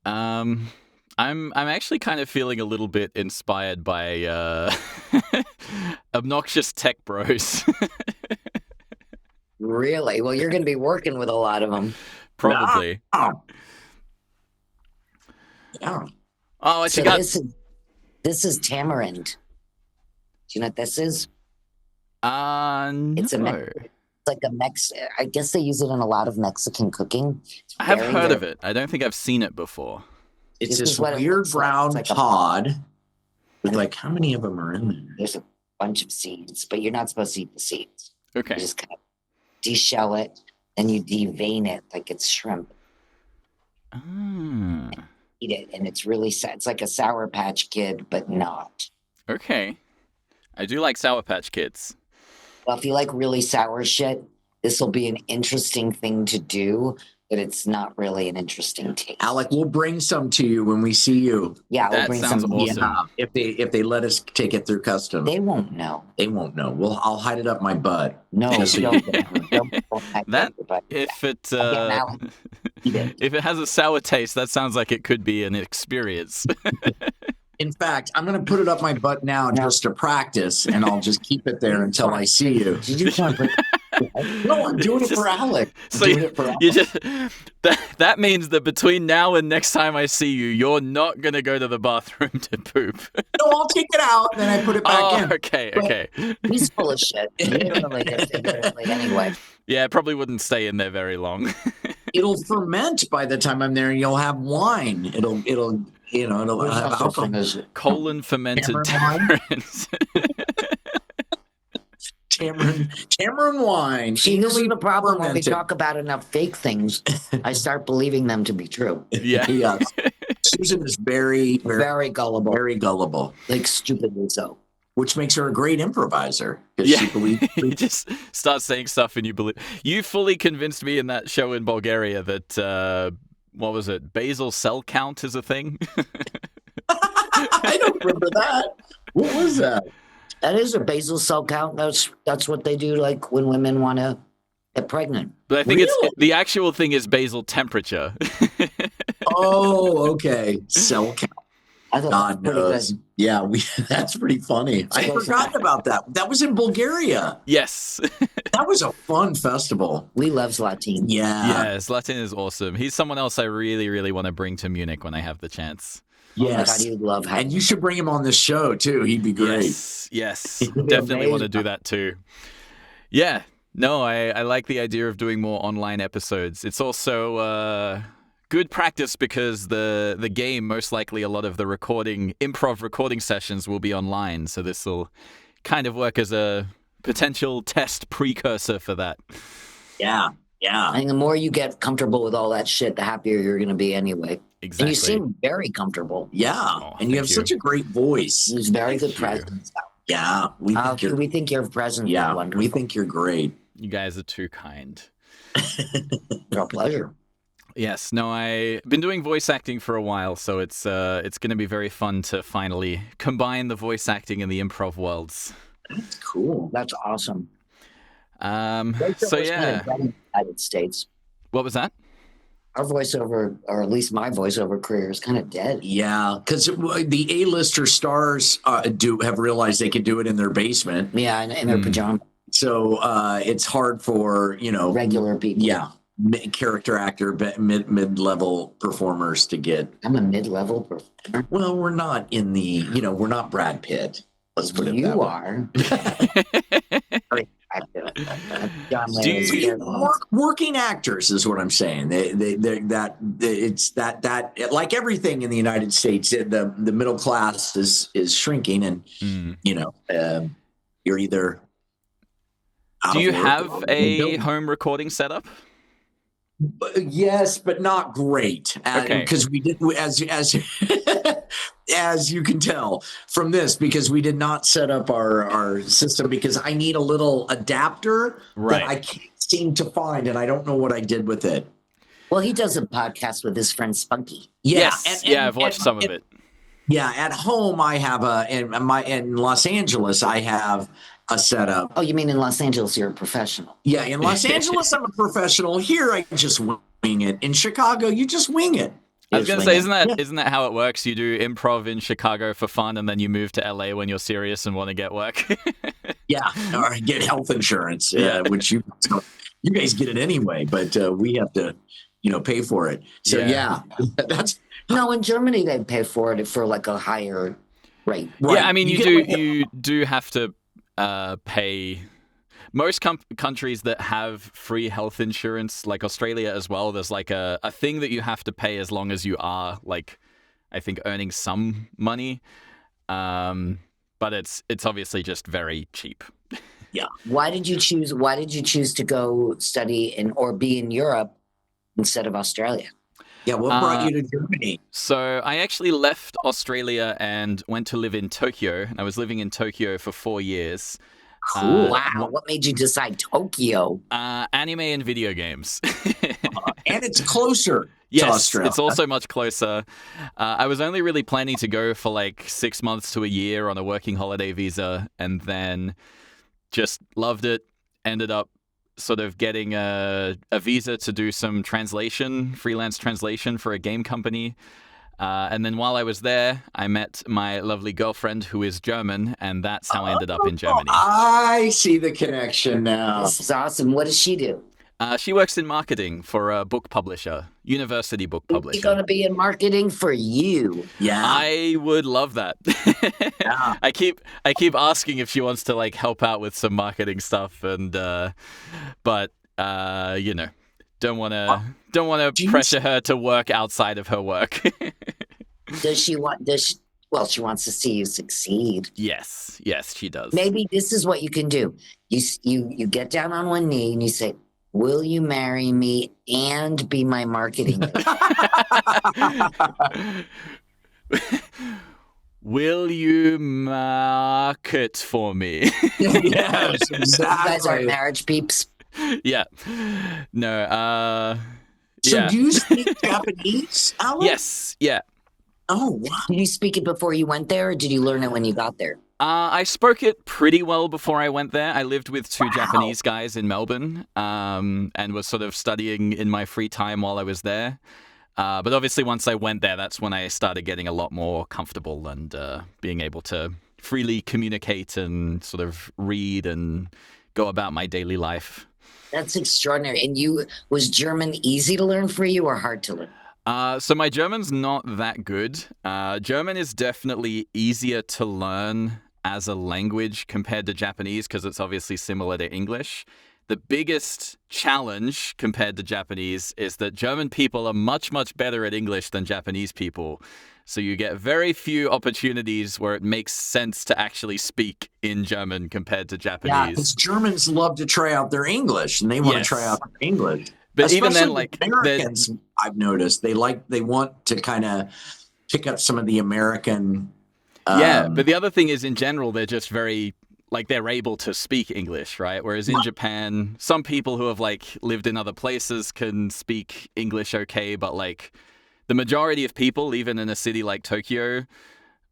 Speaker 1: I'm actually kind of feeling a little bit inspired by obnoxious tech bros.
Speaker 2: Really? Well, you're going to be working with a lot of them.
Speaker 1: Probably.
Speaker 3: Yeah.
Speaker 1: Oh, what you got?
Speaker 2: This is tamarind. Do you know what this is?
Speaker 1: No.
Speaker 2: It's like a I guess they use it in a lot of Mexican cooking.
Speaker 1: I have heard of it. I don't think I've seen it before.
Speaker 3: It's this weird brown pod. With how many of them are in there?
Speaker 2: There's a bunch of seeds, but you're not supposed to eat the seeds.
Speaker 1: Okay.
Speaker 2: You just kind of deshell it. And you devein it like it's shrimp. Eat it, and it's really sad. It's like a Sour Patch Kid, but not.
Speaker 1: Okay. I do like Sour Patch Kids.
Speaker 2: Well, if you like really sour shit, this will be an interesting thing to do, but it's not really an interesting taste.
Speaker 3: Alec, we'll bring some to you when we see you.
Speaker 2: Yeah, we'll bring some.
Speaker 1: Awesome.
Speaker 3: Yeah, if they let us take it through custom.
Speaker 2: They won't know.
Speaker 3: They won't know. I'll hide it up my butt.
Speaker 2: No, don't
Speaker 1: that if it has a sour taste, that sounds like it could be an experience.
Speaker 3: In fact, I'm going to put it up my butt now just to practice, and I'll just keep it there until I see you.
Speaker 2: Did you try to
Speaker 3: No, I'm doing it for Alec.
Speaker 1: That means that between now and next time I see you, you're not going to go to the bathroom to poop.
Speaker 3: No, I'll take it out, and then I put it back in.
Speaker 1: Okay.
Speaker 2: He's full of shit. Anyway.
Speaker 1: Yeah, it probably wouldn't stay in there very long.
Speaker 3: It'll ferment by the time I'm there, and you'll have wine. It'll have alcohol.
Speaker 1: Colon fermented tamarinds.
Speaker 3: Tamarind wine.
Speaker 2: See, this is the problem when we talk about enough fake things. I start believing them to be true.
Speaker 1: Yeah.
Speaker 3: Susan is very,
Speaker 2: very gullible.
Speaker 3: Very gullible.
Speaker 2: Like stupidly so.
Speaker 3: which makes her a great improviser because
Speaker 1: Yeah.
Speaker 3: she believes.
Speaker 1: You just start saying stuff and you believe. You fully convinced me in that show in Bulgaria that what was it? Basal cell count is a thing.
Speaker 3: I don't remember that. What was that?
Speaker 2: That is a basal cell count. That's what they do, like when women want to get pregnant.
Speaker 1: But I think
Speaker 3: Really?
Speaker 1: the actual thing is basal temperature.
Speaker 3: Oh, okay. Cell count.
Speaker 2: I thought
Speaker 3: God
Speaker 2: that was
Speaker 3: knows.
Speaker 2: pretty
Speaker 3: Yeah, that's pretty funny. I
Speaker 2: close
Speaker 3: forgot about that. That was in Bulgaria.
Speaker 1: Yes.
Speaker 3: That was a fun festival.
Speaker 2: good. We love Zlatin.
Speaker 3: Yeah.
Speaker 1: Yes, Latin is awesome. He's someone else I really, really want to bring to Munich when I have the chance.
Speaker 2: Oh my God,
Speaker 3: Yes.
Speaker 2: you'd love having.
Speaker 3: And you should bring him on this show too. He'd be great.
Speaker 1: Yes.
Speaker 3: It'd be
Speaker 1: Definitely want to
Speaker 2: amazing.
Speaker 1: do that too. Yeah. No, I like the idea of doing more online episodes. It's also good practice because the game, most likely a lot of the improv recording sessions will be online. So this will kind of work as a potential test precursor for that.
Speaker 3: Yeah. Yeah.
Speaker 2: I think the more you get comfortable with all that shit, the happier you're going to be anyway.
Speaker 1: Exactly.
Speaker 2: And you seem very comfortable.
Speaker 3: Yeah.
Speaker 1: Oh,
Speaker 3: And you have
Speaker 1: thank you.
Speaker 3: such a great voice.
Speaker 2: There's very
Speaker 1: Thank
Speaker 2: good
Speaker 1: you.
Speaker 2: presence.
Speaker 3: Yeah.
Speaker 2: We think your presence is
Speaker 3: yeah.
Speaker 2: wonderful.
Speaker 3: We think you're great.
Speaker 1: You guys are too kind.
Speaker 2: Our pleasure.
Speaker 1: Yes, no, I've been doing voice acting for a while, so it's going to be very fun to finally combine the voice acting and the improv worlds.
Speaker 3: That's cool.
Speaker 2: That's awesome.
Speaker 1: So
Speaker 2: Voiceover's
Speaker 1: yeah,
Speaker 2: kind of dead in the United States.
Speaker 1: what was that?
Speaker 2: Our voiceover, or at least my voiceover career, is kind of dead.
Speaker 3: Yeah, because the A-lister stars have realized they can do it in their basement.
Speaker 2: Yeah, in their pajamas,
Speaker 3: So it's hard for,
Speaker 2: regular people.
Speaker 3: yeah, character actor, mid-level performers to get.
Speaker 2: I'm a mid-level performer.
Speaker 3: Well, we're not in the, we're not Brad Pitt. Let's put it that
Speaker 2: You
Speaker 3: way.
Speaker 2: are. John
Speaker 1: Do
Speaker 2: Lehr is
Speaker 1: you-
Speaker 2: very-
Speaker 3: Working actors is what I'm saying. It's that like everything in the United States, the middle class is shrinking, and you're either. out
Speaker 1: Do
Speaker 3: of
Speaker 1: you
Speaker 3: work
Speaker 1: have
Speaker 3: or
Speaker 1: a
Speaker 3: don't.
Speaker 1: home recording setup?
Speaker 3: Yes, but not great.
Speaker 1: Okay.
Speaker 3: Because we did, as you can tell from this, because we did not set up our system, because I need a little adapter
Speaker 1: Right.
Speaker 3: that I can't seem to find, and I don't know what I did with it.
Speaker 2: Well, he does a podcast with his friend Spunky.
Speaker 3: Yeah,
Speaker 1: Yes, I've watched some of it.
Speaker 3: Yeah, at home I have in Los Angeles I have a setup.
Speaker 2: Oh, you mean in Los Angeles you're a professional?
Speaker 3: Yeah, in Los Angeles I'm a professional. Here I just wing it. In Chicago you just wing it.
Speaker 1: I was going to say,
Speaker 3: Yeah.
Speaker 1: isn't that how it works? You do improv in Chicago for fun, and then you move to LA when you're serious and want to get work.
Speaker 3: Yeah, or get health insurance,
Speaker 1: Yeah.
Speaker 3: which you guys get it anyway, but we have to, pay for it. So
Speaker 1: Yeah.
Speaker 3: that's
Speaker 2: No, in Germany they pay for it for like a higher rate.
Speaker 3: right.
Speaker 1: Yeah, I mean,
Speaker 3: get
Speaker 1: you do have to pay. Most countries that have free health insurance, like Australia as well, there's like a thing that you have to pay as long as you are, like, I think, earning some money. But it's obviously just very cheap.
Speaker 3: Yeah.
Speaker 2: Why did you choose to go study or be in Europe instead of Australia?
Speaker 3: Yeah, what brought you to Germany?
Speaker 1: So I actually left Australia and went to live in Tokyo. I was living in Tokyo for 4 years.
Speaker 2: Cool. Wow. What made you decide Tokyo?
Speaker 1: Anime and video games.
Speaker 3: And it's closer to
Speaker 1: Yes,
Speaker 3: Australia.
Speaker 1: it's also much closer. I was only really planning to go for like 6 months to a year on a working holiday visa, and then just loved it. Ended up sort of getting a visa to do some freelance translation for a game company. And then while I was there, I met my lovely girlfriend who is German, and that's how I ended up in Germany.
Speaker 3: I see the connection now.
Speaker 2: This is awesome. What does she do?
Speaker 1: She works in marketing for a book publisher, university book
Speaker 2: She's
Speaker 1: publisher.
Speaker 2: going to be in marketing for you.
Speaker 3: Yeah.
Speaker 1: I would love that.
Speaker 3: Yeah.
Speaker 1: I keep asking if she wants to like help out with some marketing stuff, and but don't want to pressure her to work outside of her work.
Speaker 2: She wants to see you succeed.
Speaker 1: Yes, she does.
Speaker 2: Maybe this is what you can do. You get down on one knee and you say, "Will you marry me and be my marketing?"
Speaker 1: will you market for me?
Speaker 3: Yes,
Speaker 2: You guys are
Speaker 3: exactly.
Speaker 2: marriage peeps.
Speaker 1: Yeah. No,
Speaker 3: So
Speaker 1: yeah.
Speaker 3: do you speak Japanese, Alec?
Speaker 1: Yes, yeah.
Speaker 3: Oh, wow.
Speaker 2: Did you speak it before you went there, or did you learn it when you got there?
Speaker 1: I spoke it pretty well before I went there. I lived with two Japanese guys in Melbourne, and was sort of studying in my free time while I was there. But obviously, once I went there, that's when I started getting a lot more comfortable and being able to freely communicate and sort of read and go about my daily life.
Speaker 2: That's extraordinary. And was German easy to learn for you or hard to learn?
Speaker 1: So my German's not that good. German is definitely easier to learn as a language compared to Japanese because it's obviously similar to English. The biggest challenge compared to Japanese is that German people are much, much better at English than Japanese people. So you get very few opportunities where it makes sense to actually speak in German compared to
Speaker 3: Yeah,
Speaker 1: Japanese.
Speaker 3: because Germans love to try out their English, and they want to try out their English.
Speaker 1: But
Speaker 3: especially
Speaker 1: even then, like
Speaker 3: Americans, I've noticed they want to kind of pick up some of the American.
Speaker 1: Yeah, but the other thing is, in general, they're just very like they're able to speak English, right? Whereas in Japan, some people who have like lived in other places can speak English okay, but like the majority of people, even in a city like Tokyo,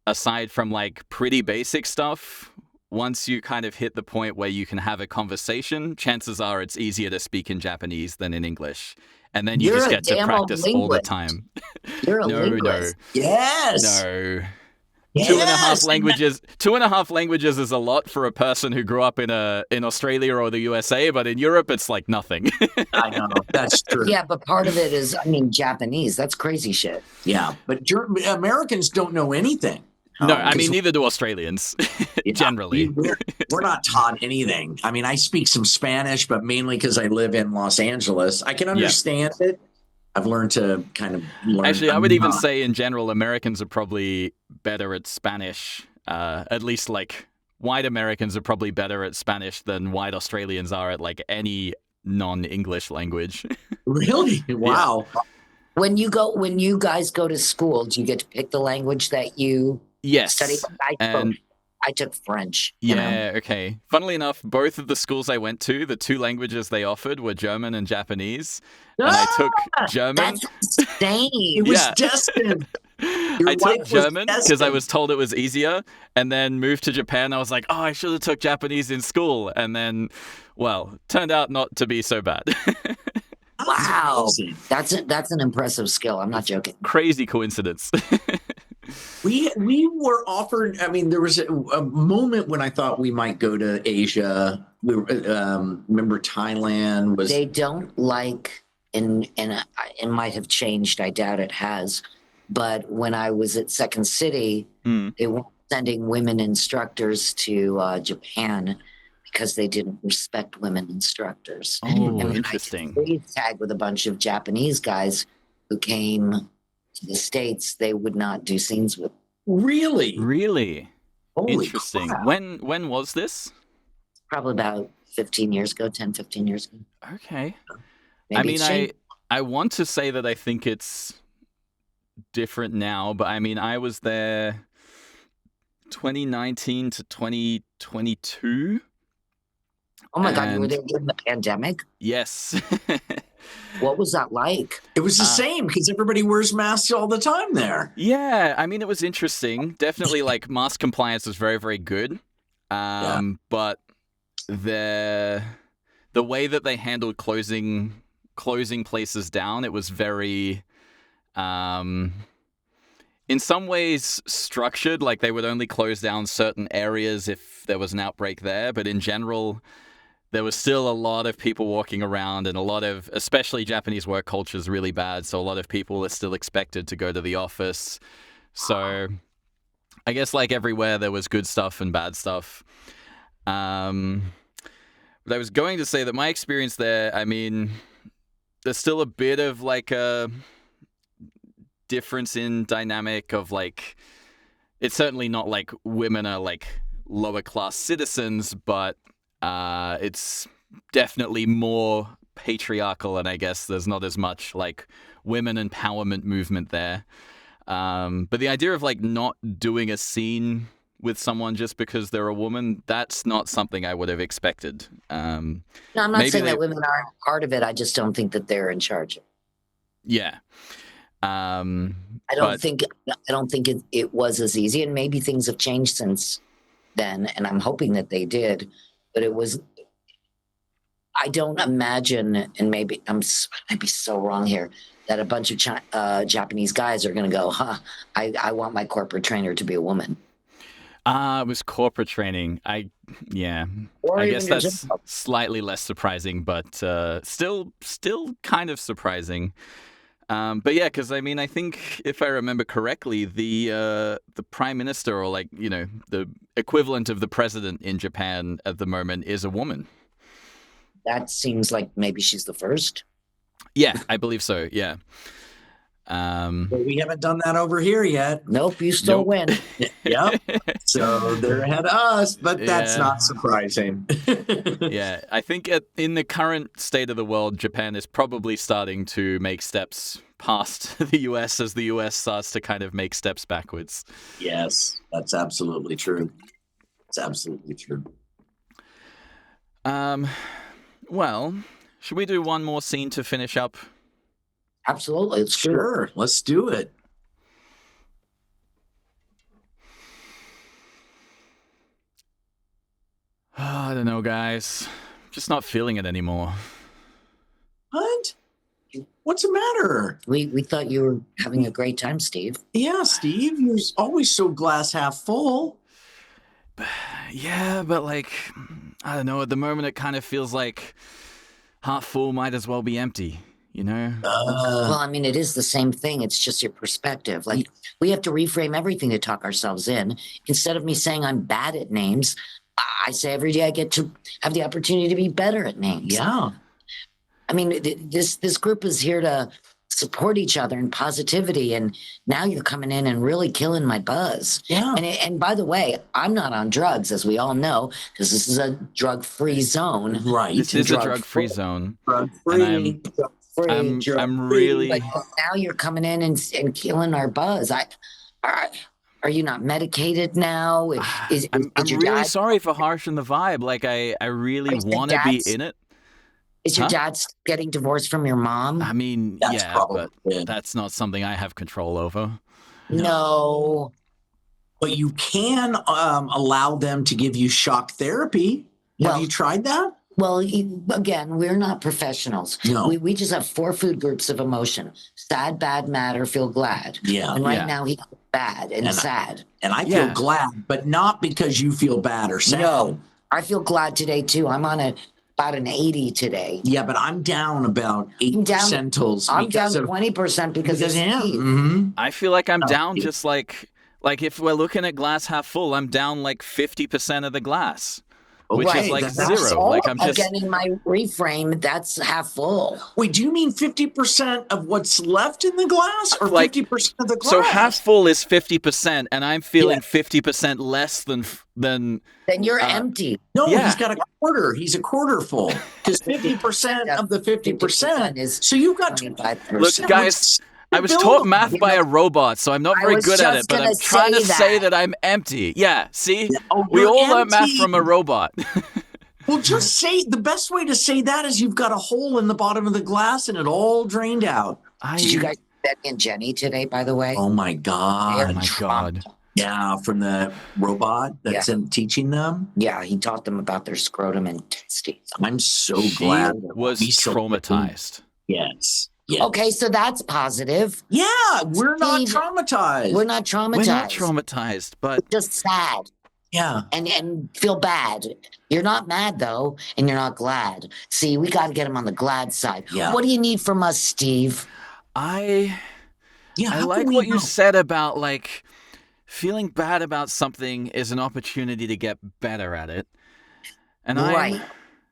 Speaker 1: aside from like pretty basic stuff, once you kind of hit the point where you can have a conversation, chances are it's easier to speak in Japanese than in English. And then you just get to practice all the time.
Speaker 2: You're a linguist.
Speaker 3: Yes.
Speaker 1: No.
Speaker 3: Yes.
Speaker 1: 2.5 languages. 2.5 languages is a lot for a person who grew up in Australia or the USA, but in Europe it's like nothing.
Speaker 3: I know, that's true.
Speaker 2: Yeah, but part of it is, Japanese. That's crazy shit.
Speaker 3: Yeah, but Americans don't know anything.
Speaker 1: No, I mean, neither do Australians, generally.
Speaker 3: We're not taught anything. I mean, I speak some Spanish, but mainly because I live in Los Angeles. I can understand it. I've learned to kind of learn.
Speaker 1: Actually, I would even say in general, Americans are probably better at Spanish. At least like white Americans are probably better at Spanish than white Australians are at like any non-English language.
Speaker 3: Really? Wow.
Speaker 2: Yeah. When you guys go to school, do you get to pick the language that you study? I took French.
Speaker 1: Yeah, okay. Funnily enough, both of the schools I went to, the two languages they offered were German and Japanese. And I took German.
Speaker 2: That's insane.
Speaker 3: It was destined.
Speaker 1: I took German because I was told it was easier, and then moved to Japan. I was like, oh, I should have took Japanese in school. And then, well, turned out not to be so bad.
Speaker 2: Wow. That's an impressive skill. I'm not joking.
Speaker 1: Crazy coincidence.
Speaker 3: We were offered. I mean, there was a moment when I thought we might go to Asia. We were, remember Thailand was.
Speaker 2: They don't like, and it might have changed. I doubt it has. But when I was at Second City, they weren't sending women instructors to Japan because they didn't respect women instructors.
Speaker 1: Oh, interesting.
Speaker 2: I tagged with a bunch of Japanese guys who came to the States. They would not do scenes with.
Speaker 3: Really?
Speaker 2: Holy
Speaker 1: interesting.
Speaker 2: Crap.
Speaker 1: When was this?
Speaker 2: Probably about 15 years ago, 10, 15 years ago.
Speaker 1: Okay.
Speaker 2: Maybe
Speaker 1: I want to say that I think it's different now, but I mean, I was there 2019 to 2022.
Speaker 2: Oh my God, you were there during the pandemic?
Speaker 1: Yes.
Speaker 2: What was that like?
Speaker 3: It was the same because everybody wears masks all the time there.
Speaker 1: Yeah, I mean, it was interesting. Definitely, like, mask compliance was very, very good. But the way that they handled closing places down, it was very, in some ways structured. Like, they would only close down certain areas if there was an outbreak there. But in general, there was still a lot of people walking around, and a lot of, especially Japanese work culture is really bad. So a lot of people are still expected to go to the office. So I guess like everywhere, there was good stuff and bad stuff. But I was going to say that my experience there, I mean, there's still a bit of like a difference in dynamic of like, it's certainly not like women are like lower class citizens, but it's definitely more patriarchal, and I guess there's not as much like women empowerment movement there. But the idea of like not doing a scene with someone just because they're a woman, that's not something I would have expected.
Speaker 2: No, I'm not saying that women aren't part of it. I just don't think that they're in charge.
Speaker 1: Yeah.
Speaker 2: I don't think it was as easy, and maybe things have changed since then, and I'm hoping that they did. But I don't imagine, and maybe I might be so wrong here, that a bunch of Japanese guys are going to go, I want my corporate trainer to be a woman.
Speaker 1: It was corporate training. I guess that's slightly less surprising, but still kind of surprising. But yeah, because I mean, I think if I remember correctly, the prime minister, or like, you know, the equivalent of the president in Japan at the moment, is a woman.
Speaker 2: That seems like maybe she's the first.
Speaker 1: Yeah, I believe so. Yeah.
Speaker 3: But we haven't done that over here yet.
Speaker 2: Nope, you still win.
Speaker 3: Yep. So they're ahead of us, but that's not surprising.
Speaker 1: Yeah, I think in the current state of the world, Japan is probably starting to make steps past the US as the US starts to kind of make steps backwards.
Speaker 3: Yes, that's absolutely true. It's absolutely true.
Speaker 1: Well, should we do one more scene to finish up?
Speaker 2: Absolutely.
Speaker 3: Sure. Let's do it.
Speaker 1: I don't know, guys. Just not feeling it anymore.
Speaker 3: What? What's the matter?
Speaker 2: We thought you were having a great time, Steve.
Speaker 3: Yeah, Steve. You're always so glass half full.
Speaker 1: Yeah, but like, I don't know. At the moment, it kind of feels like half full might as well be empty. You know?
Speaker 2: Well, I mean, it is the same thing. It's just your perspective. Like, we have to reframe everything to talk ourselves in. Instead of me saying I'm bad at names, I say every day I get to have the opportunity to be better at names.
Speaker 3: Yeah.
Speaker 2: I mean, this group is here to support each other in positivity, and now you're coming in and really killing my buzz.
Speaker 3: Yeah.
Speaker 2: And by the way, I'm not on drugs, as we all know, because this is a drug-free zone.
Speaker 3: Right.
Speaker 1: This is a drug-free zone.
Speaker 3: Drug-free.
Speaker 1: I'm really.
Speaker 2: But now you're coming in and killing our buzz. Are you not medicated now?
Speaker 1: I'm really sorry for harshing the vibe. Like I really want to be in it.
Speaker 2: Is your dad getting divorced from your mom?
Speaker 1: I mean, but that's not something I have control over.
Speaker 2: No.
Speaker 3: But you can allow them to give you shock therapy. Have you tried that?
Speaker 2: Well, again, we're not professionals.
Speaker 3: No.
Speaker 2: We just have 4 food groups of emotion: sad, bad, mad, or feel glad.
Speaker 3: Yeah.
Speaker 2: And right now he's bad and sad.
Speaker 3: And I feel glad, but not because you feel bad or sad.
Speaker 2: No, I feel glad today too. I'm on about an 80 today.
Speaker 3: Yeah, but I'm down about 8 percentiles.
Speaker 2: I'm down 20% because of him.
Speaker 3: Mm-hmm.
Speaker 1: I feel like I'm down just like if we're looking at glass half full, I'm down like 50% of the glass. Which is like zero. Like I'm just
Speaker 2: again in my reframe. That's half full.
Speaker 3: Wait, do you mean 50% of what's left in the glass, or
Speaker 1: like
Speaker 3: 50% of the glass?
Speaker 1: So half full is 50%, and I'm feeling 50% less than.
Speaker 2: Then you're empty.
Speaker 3: No, he's got a quarter. He's a quarter full because 50% of the 50%
Speaker 2: is.
Speaker 3: So you've got
Speaker 2: 25%.
Speaker 1: Look, guys. I was taught math by a robot, so I'm not very good at it, but I'm trying to say that I'm empty. Yeah, see? We all learn math from a robot.
Speaker 3: Well, just say, the best way to say that is you've got a hole in the bottom of the glass and it all drained out.
Speaker 2: Did you guys see Betty and Jenny today, by the way?
Speaker 3: Oh, my God.
Speaker 1: Oh, my God.
Speaker 3: Yeah, from the robot that's teaching them.
Speaker 2: Yeah, he taught them about their scrotum and testes.
Speaker 3: I'm so glad.
Speaker 1: Was traumatized.
Speaker 3: Yes. Yes.
Speaker 2: Okay, so that's positive.
Speaker 3: Yeah, we're not traumatized.
Speaker 2: We're not traumatized.
Speaker 1: We're not traumatized, but
Speaker 2: just sad.
Speaker 3: Yeah.
Speaker 2: And feel bad. You're not mad though, and you're not glad. See, we got to get him on the glad side.
Speaker 3: Yeah.
Speaker 2: What do you need from us, Steve?
Speaker 1: I like what you said about like feeling bad about something is an opportunity to get better at it. And I'm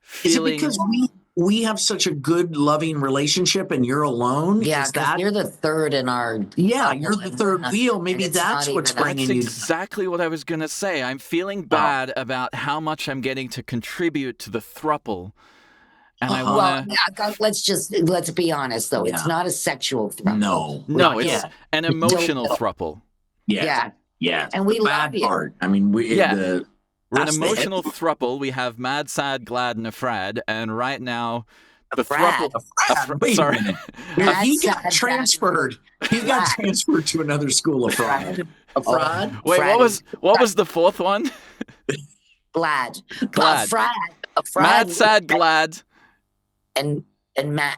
Speaker 1: feeling...
Speaker 3: Is it because we have such a good, loving relationship and you're alone?
Speaker 2: Yeah, because you're the third in our...
Speaker 3: Yeah, you're the third wheel. Maybe that's what's bringing you...
Speaker 1: That's exactly what I was going to say. I'm feeling bad about how much I'm getting to contribute to the throuple. and I
Speaker 2: Well,
Speaker 1: want to.
Speaker 2: let's be honest though. It's not a sexual throuple.
Speaker 1: No, it's an emotional throuple.
Speaker 3: Yeah.
Speaker 2: And we
Speaker 3: the
Speaker 2: love
Speaker 3: bad
Speaker 2: you.
Speaker 3: part. I mean,
Speaker 1: We're an
Speaker 3: that's the
Speaker 1: emotional
Speaker 3: head-
Speaker 1: throuple. We have mad, sad, glad, and afraid. And right now, the
Speaker 2: Frad.
Speaker 1: throuple.
Speaker 3: Wait a
Speaker 1: Sorry.
Speaker 3: minute.
Speaker 2: Mad,
Speaker 3: He
Speaker 2: sad,
Speaker 3: got
Speaker 2: glad,
Speaker 3: transferred. He got transferred to another school of fraud. A fraud?
Speaker 1: Wait,
Speaker 2: Frad
Speaker 1: what was the fourth one?
Speaker 2: Glad.
Speaker 1: Glad.
Speaker 2: A frad.
Speaker 1: Mad, sad, glad.
Speaker 2: And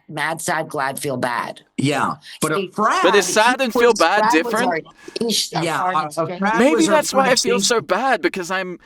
Speaker 2: mad, sad, glad, feel bad.
Speaker 3: Yeah, but
Speaker 2: See,
Speaker 3: a frad.
Speaker 1: But is sad and feel bad
Speaker 2: Frad was
Speaker 1: different?
Speaker 2: our
Speaker 3: a frad
Speaker 1: Maybe
Speaker 3: was our
Speaker 1: that's why I feel
Speaker 3: distinct-
Speaker 1: so bad, because I'm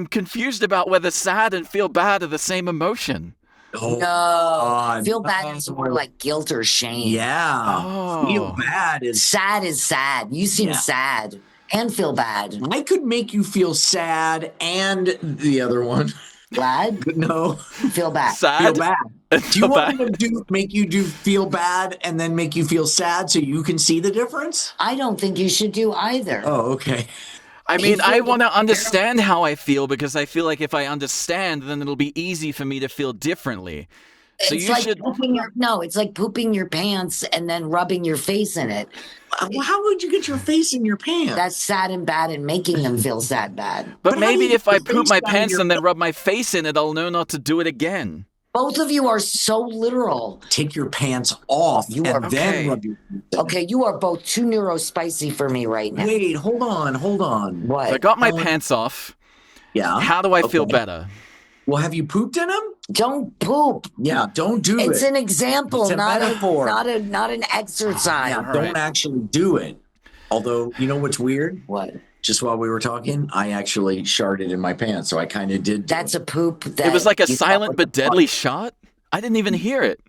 Speaker 1: confused about whether sad and feel bad are the same emotion.
Speaker 3: Oh,
Speaker 2: No,
Speaker 3: God.
Speaker 2: feel bad is more like guilt or shame.
Speaker 3: Yeah.
Speaker 1: Oh.
Speaker 3: Feel bad is.
Speaker 2: Sad is sad. You seem sad and feel bad.
Speaker 3: I could make you feel sad and the other one.
Speaker 2: Glad,
Speaker 3: No.
Speaker 2: feel bad.
Speaker 1: Sad.
Speaker 3: Feel bad. Do
Speaker 1: Feel
Speaker 3: you want
Speaker 1: bad.
Speaker 3: me to make you do feel bad and then make you feel sad so you can see the difference?
Speaker 2: I don't think you should do either.
Speaker 3: Oh, okay.
Speaker 1: I mean, I want to understand how I feel, because I feel like if I understand, then it'll be easy for me to feel differently. So
Speaker 2: it's
Speaker 1: you
Speaker 2: like
Speaker 1: should.
Speaker 2: it's like pooping your pants and then rubbing your face in it.
Speaker 3: Well, how would you get your face in your pants?
Speaker 2: That's sad and bad and making them feel sad bad.
Speaker 1: But
Speaker 3: But how do
Speaker 1: maybe
Speaker 3: you
Speaker 1: if I
Speaker 3: get your
Speaker 1: poop
Speaker 3: face
Speaker 1: my
Speaker 3: down
Speaker 1: pants
Speaker 3: your-
Speaker 1: and then rub my face in it, I'll know not to do it again.
Speaker 2: Both of you are so literal.
Speaker 3: Take your pants off
Speaker 2: You
Speaker 3: and
Speaker 2: are-
Speaker 3: then
Speaker 1: Okay.
Speaker 3: rub your
Speaker 2: Okay, you are both too neurospicy for me right now.
Speaker 3: Wait, hold on.
Speaker 2: What?
Speaker 1: So I got my pants off.
Speaker 3: Yeah.
Speaker 1: How do I feel
Speaker 3: Okay.
Speaker 1: better?
Speaker 3: Well, have you pooped in them?
Speaker 2: Don't poop.
Speaker 3: Yeah, don't do
Speaker 2: It's
Speaker 3: it.
Speaker 2: an example,
Speaker 3: It's a
Speaker 2: not
Speaker 3: metaphor.
Speaker 2: not an exercise.
Speaker 3: Yeah,
Speaker 1: All
Speaker 3: don't
Speaker 1: right.
Speaker 3: actually do it. Although, you know what's weird?
Speaker 2: What?
Speaker 3: Just while we were talking, I actually sharted in my pants, so I kind of did. do
Speaker 2: That's
Speaker 3: it.
Speaker 2: a poop. That
Speaker 1: It was like a
Speaker 2: you
Speaker 1: silent
Speaker 2: thought
Speaker 1: but
Speaker 2: was
Speaker 1: deadly shot. I didn't even hear it.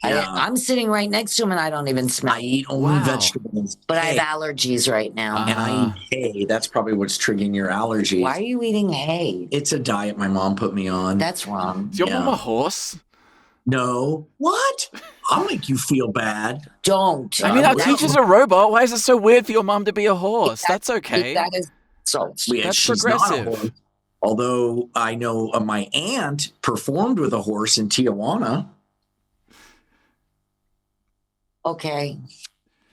Speaker 3: Yeah.
Speaker 2: I'm sitting right next to him and I don't even smell.
Speaker 3: I eat only
Speaker 1: Wow.
Speaker 3: vegetables,
Speaker 2: But I have
Speaker 3: hay,
Speaker 2: allergies right now.
Speaker 3: and I eat hay. That's probably what's triggering your allergies.
Speaker 2: Why are you eating hay?
Speaker 3: It's a diet my mom put me on.
Speaker 2: That's wrong.
Speaker 1: Is your
Speaker 3: Yeah.
Speaker 1: mom a horse?
Speaker 3: No. What? I'll make you feel bad.
Speaker 2: Don't.
Speaker 1: I mean, our
Speaker 3: That-
Speaker 1: teacher's a robot. Why is it so weird for your mom to be a horse? That's okay.
Speaker 2: That is so.
Speaker 3: Yeah,
Speaker 1: That's
Speaker 3: she's not a
Speaker 1: progressive.
Speaker 3: horse. Although I know my aunt performed with a horse in Tijuana.
Speaker 2: Okay.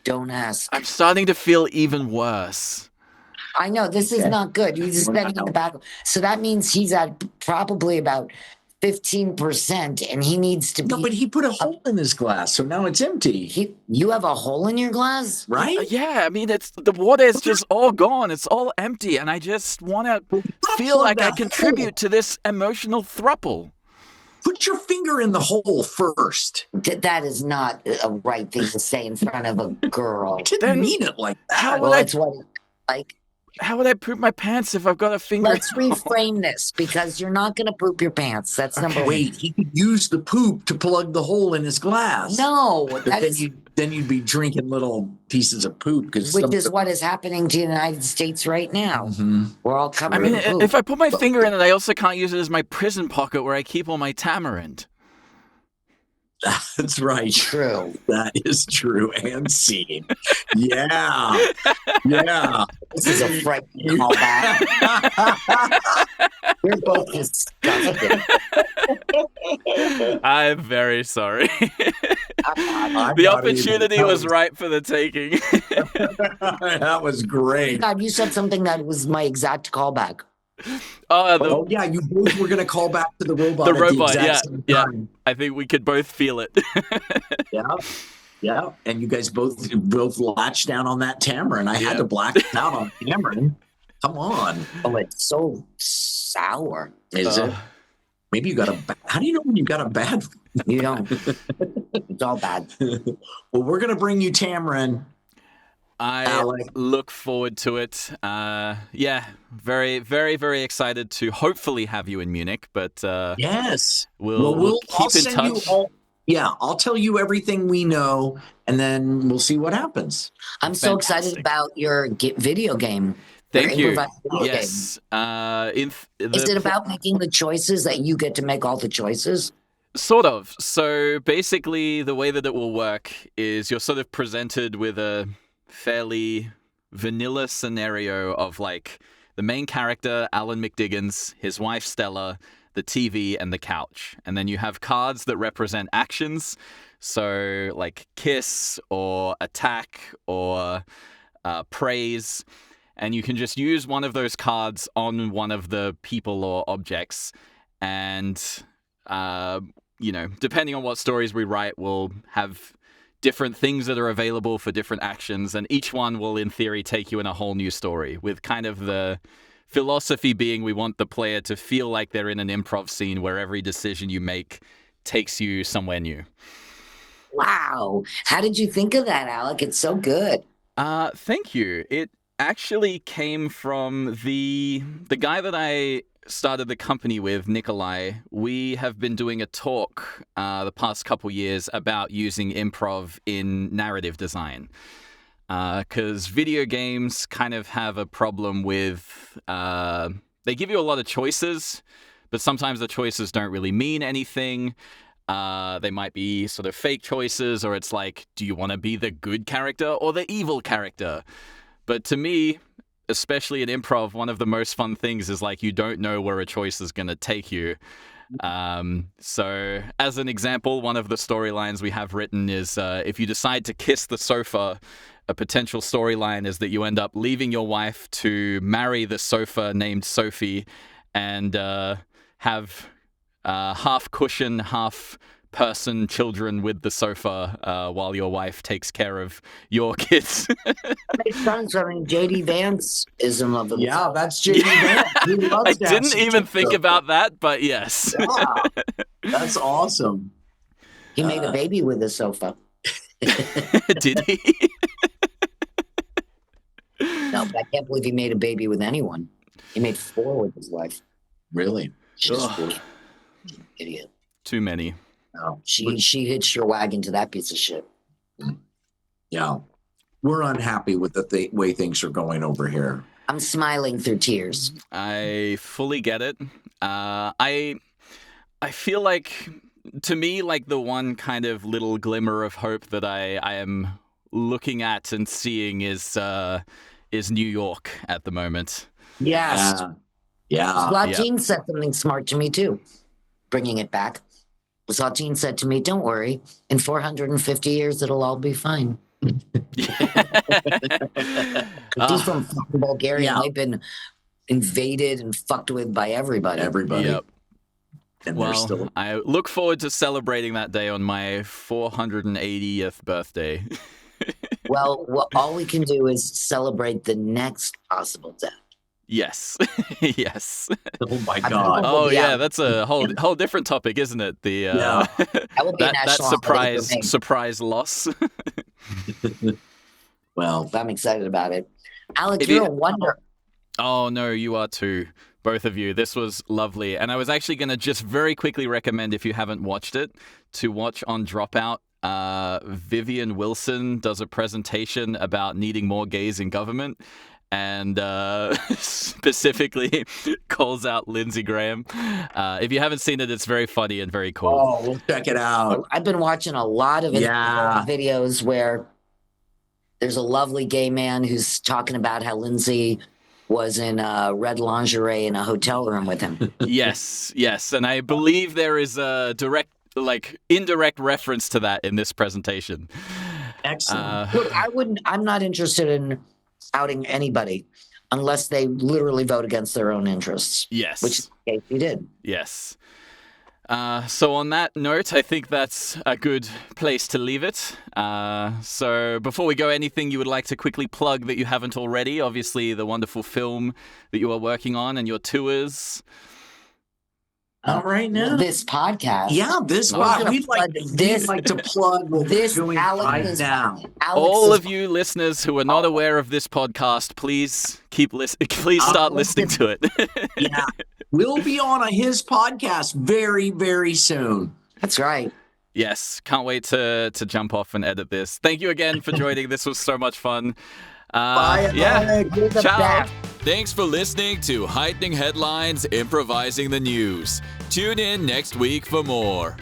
Speaker 2: Don't ask.
Speaker 1: I'm starting to feel even worse.
Speaker 2: I know this is
Speaker 3: Okay.
Speaker 2: not good. You're just
Speaker 3: Well,
Speaker 2: betting in the back. So that means he's at probably about 15%, and he needs to be.
Speaker 3: No, but he put a hole in his glass, so now it's empty.
Speaker 2: You have a hole in your glass?
Speaker 3: Right?
Speaker 1: Yeah, I mean, it's the water is just all gone. It's all empty, and I just want to feel
Speaker 3: plug
Speaker 1: like I
Speaker 3: that
Speaker 1: contribute to this emotional throuple.
Speaker 3: Put your finger in the hole first.
Speaker 2: That is not a right thing to say in front of a girl.
Speaker 3: I didn't
Speaker 1: Then
Speaker 3: mean it like that.
Speaker 1: how
Speaker 2: Well,
Speaker 1: would I?
Speaker 2: it's what like.
Speaker 1: How would I poop my pants if I've got a finger?
Speaker 2: Let's reframe this because you're not going to poop your pants. That's number one.
Speaker 3: Wait, he could use the poop to plug the hole in his glass.
Speaker 2: No,
Speaker 3: But
Speaker 2: that
Speaker 3: then
Speaker 2: is
Speaker 3: you'd be drinking little pieces of poop because
Speaker 2: which is what is happening to the United States right now. We're all covered
Speaker 1: I mean,
Speaker 2: in poop.
Speaker 1: if I put my finger in it, I also can't use it as my prison pocket where I keep all my tamarind.
Speaker 3: That's right.
Speaker 2: True.
Speaker 3: That is true and seen. Yeah. Yeah.
Speaker 2: This is a frightening callback. We're both disgusted.
Speaker 1: I'm very sorry.
Speaker 3: I'm
Speaker 1: The
Speaker 3: not
Speaker 1: opportunity
Speaker 3: even-
Speaker 1: was right for the taking.
Speaker 3: That was great.
Speaker 2: God, you said something that was my exact callback.
Speaker 3: Oh yeah, you both were gonna call back to the robot.
Speaker 1: The
Speaker 3: at
Speaker 1: robot,
Speaker 3: the exact same
Speaker 1: yeah.
Speaker 3: time.
Speaker 1: I think we could both feel it.
Speaker 3: Yeah. Yeah. And you guys both latched down on that tamarind. I
Speaker 1: Yeah.
Speaker 3: had to black it out on tamarind. Come on.
Speaker 2: Oh, it's so sour.
Speaker 3: Is it? Maybe you got how do you know when you got a bad
Speaker 2: You don't. It's all bad.
Speaker 3: Well, we're gonna bring you tamarind.
Speaker 1: I
Speaker 3: Alec.
Speaker 1: look forward to it. Yeah, very, very, very excited to hopefully have you in Munich, but
Speaker 3: Yes.
Speaker 1: we'll
Speaker 3: I'll
Speaker 1: keep in
Speaker 3: send
Speaker 1: touch.
Speaker 3: you all. Yeah, I'll tell you everything we know, and then we'll see what happens.
Speaker 2: I'm so excited
Speaker 1: Fantastic.
Speaker 2: about your video game.
Speaker 1: Thank
Speaker 2: your
Speaker 1: you.
Speaker 2: improvised video
Speaker 1: Yes.
Speaker 2: Is it about making the choices that you get to make all the choices?
Speaker 1: Sort of. So basically, the way that it will work is you're sort of presented with a fairly vanilla scenario of like the main character, Alan McDiggins, his wife, Stella. the TV, and the couch. And then you have cards that represent actions. So like kiss or attack or praise. And you can just use one of those cards on one of the people or objects. And, depending on what stories we write, we'll have different things that are available for different actions. And each one will, in theory, take you in a whole new story, with kind of the philosophy being we want the player to feel like they're in an improv scene where every decision you make takes you somewhere new.
Speaker 2: Wow. How did you think of that, Alec? It's so good.
Speaker 1: Thank you. It actually came from the guy that I started the company with, Nikolai. We have been doing a talk the past couple years about using improv in narrative design. Because video games kind of have a problem with, they give you a lot of choices, but sometimes the choices don't really mean anything. They might be sort of fake choices, or it's like, do you want to be the good character or the evil character? But to me, especially in improv, one of the most fun things is like you don't know where a choice is going to take you. So as an example, one of the storylines we have written is if you decide to kiss the sofa, a potential storyline is that you end up leaving your wife to marry the sofa named Sophie and have half cushion, half person children with the sofa while your wife takes care of your kids.
Speaker 2: That makes sense. I mean, J.D. Vance is in love with it.
Speaker 3: Yeah, that's J.D. Vance. He loves
Speaker 1: I didn't even think about that, but yes.
Speaker 3: Yeah, that's awesome.
Speaker 2: He made a baby with the sofa.
Speaker 1: Did he?
Speaker 2: No, but I can't believe he made a baby with anyone. He made 4 with his wife.
Speaker 3: Really?
Speaker 2: She's idiot.
Speaker 1: Too many.
Speaker 2: No, she hitched her wagon to that piece of shit.
Speaker 3: Yeah. We're unhappy with the way things are going over here.
Speaker 2: I'm smiling through tears.
Speaker 1: I fully get it. I feel like, to me, like the one kind of little glimmer of hope that I am looking at and seeing is New York at the moment.
Speaker 2: Yes.
Speaker 3: Yeah.
Speaker 2: Slotine said something smart to me too. Bringing it back. Slotine said to me, "Don't worry. In 450 years, it'll all be fine." He's from fucking Bulgaria.
Speaker 3: Yeah.
Speaker 2: They've been invaded and fucked with by everybody.
Speaker 1: Yep.
Speaker 3: And
Speaker 1: Well,
Speaker 3: still...
Speaker 1: I look forward to celebrating that day on my 480th birthday.
Speaker 2: Well, all we can do is celebrate the next possible death.
Speaker 1: Yes. Yes.
Speaker 3: Oh my God.
Speaker 1: Oh yeah, that's a whole different topic, isn't it? The
Speaker 2: That will be a
Speaker 1: that
Speaker 2: national holiday for me.
Speaker 1: surprise loss.
Speaker 3: Well,
Speaker 2: I'm excited about it. Alex, you're a wonder.
Speaker 1: Oh no, you are too. Both of you. This was lovely. And I was actually going to just very quickly recommend, if you haven't watched it, to watch on Dropout. Vivian Wilson does a presentation about needing more gays in government, and specifically calls out Lindsey Graham. If you haven't seen it, it's very funny and very cool.
Speaker 3: Oh, we'll check it out.
Speaker 2: I've been watching a lot of videos where there's a lovely gay man who's talking about how Lindsey was in red lingerie in a hotel room with him.
Speaker 1: Yes. And I believe there is a indirect reference to that in this presentation.
Speaker 3: Excellent.
Speaker 2: Look, I'm not interested in outing anybody unless they literally vote against their own interests.
Speaker 1: Yes.
Speaker 2: Which is the case he did.
Speaker 1: Yes. So on that note, I think that's a good place to leave it. So before we go, anything you would like to quickly plug that you haven't already? Obviously, the wonderful film that you are working on and your tours.
Speaker 3: Not right now.
Speaker 2: This podcast.
Speaker 3: Yeah, this one. We'd like to plug what
Speaker 2: this
Speaker 3: we're doing
Speaker 2: Alex
Speaker 3: right now.
Speaker 1: All of you listeners who are not aware of this podcast, please keep listening. Please start listening to it.
Speaker 3: Yeah, we'll be on his podcast very, very soon.
Speaker 2: That's right.
Speaker 1: Yes, can't wait to jump off and edit this. Thank you again for joining. This was so much fun.
Speaker 3: Bye.
Speaker 1: Ciao.
Speaker 2: Best.
Speaker 1: Thanks for listening to Heightening Headlines, Improvising the News. Tune in next week for more.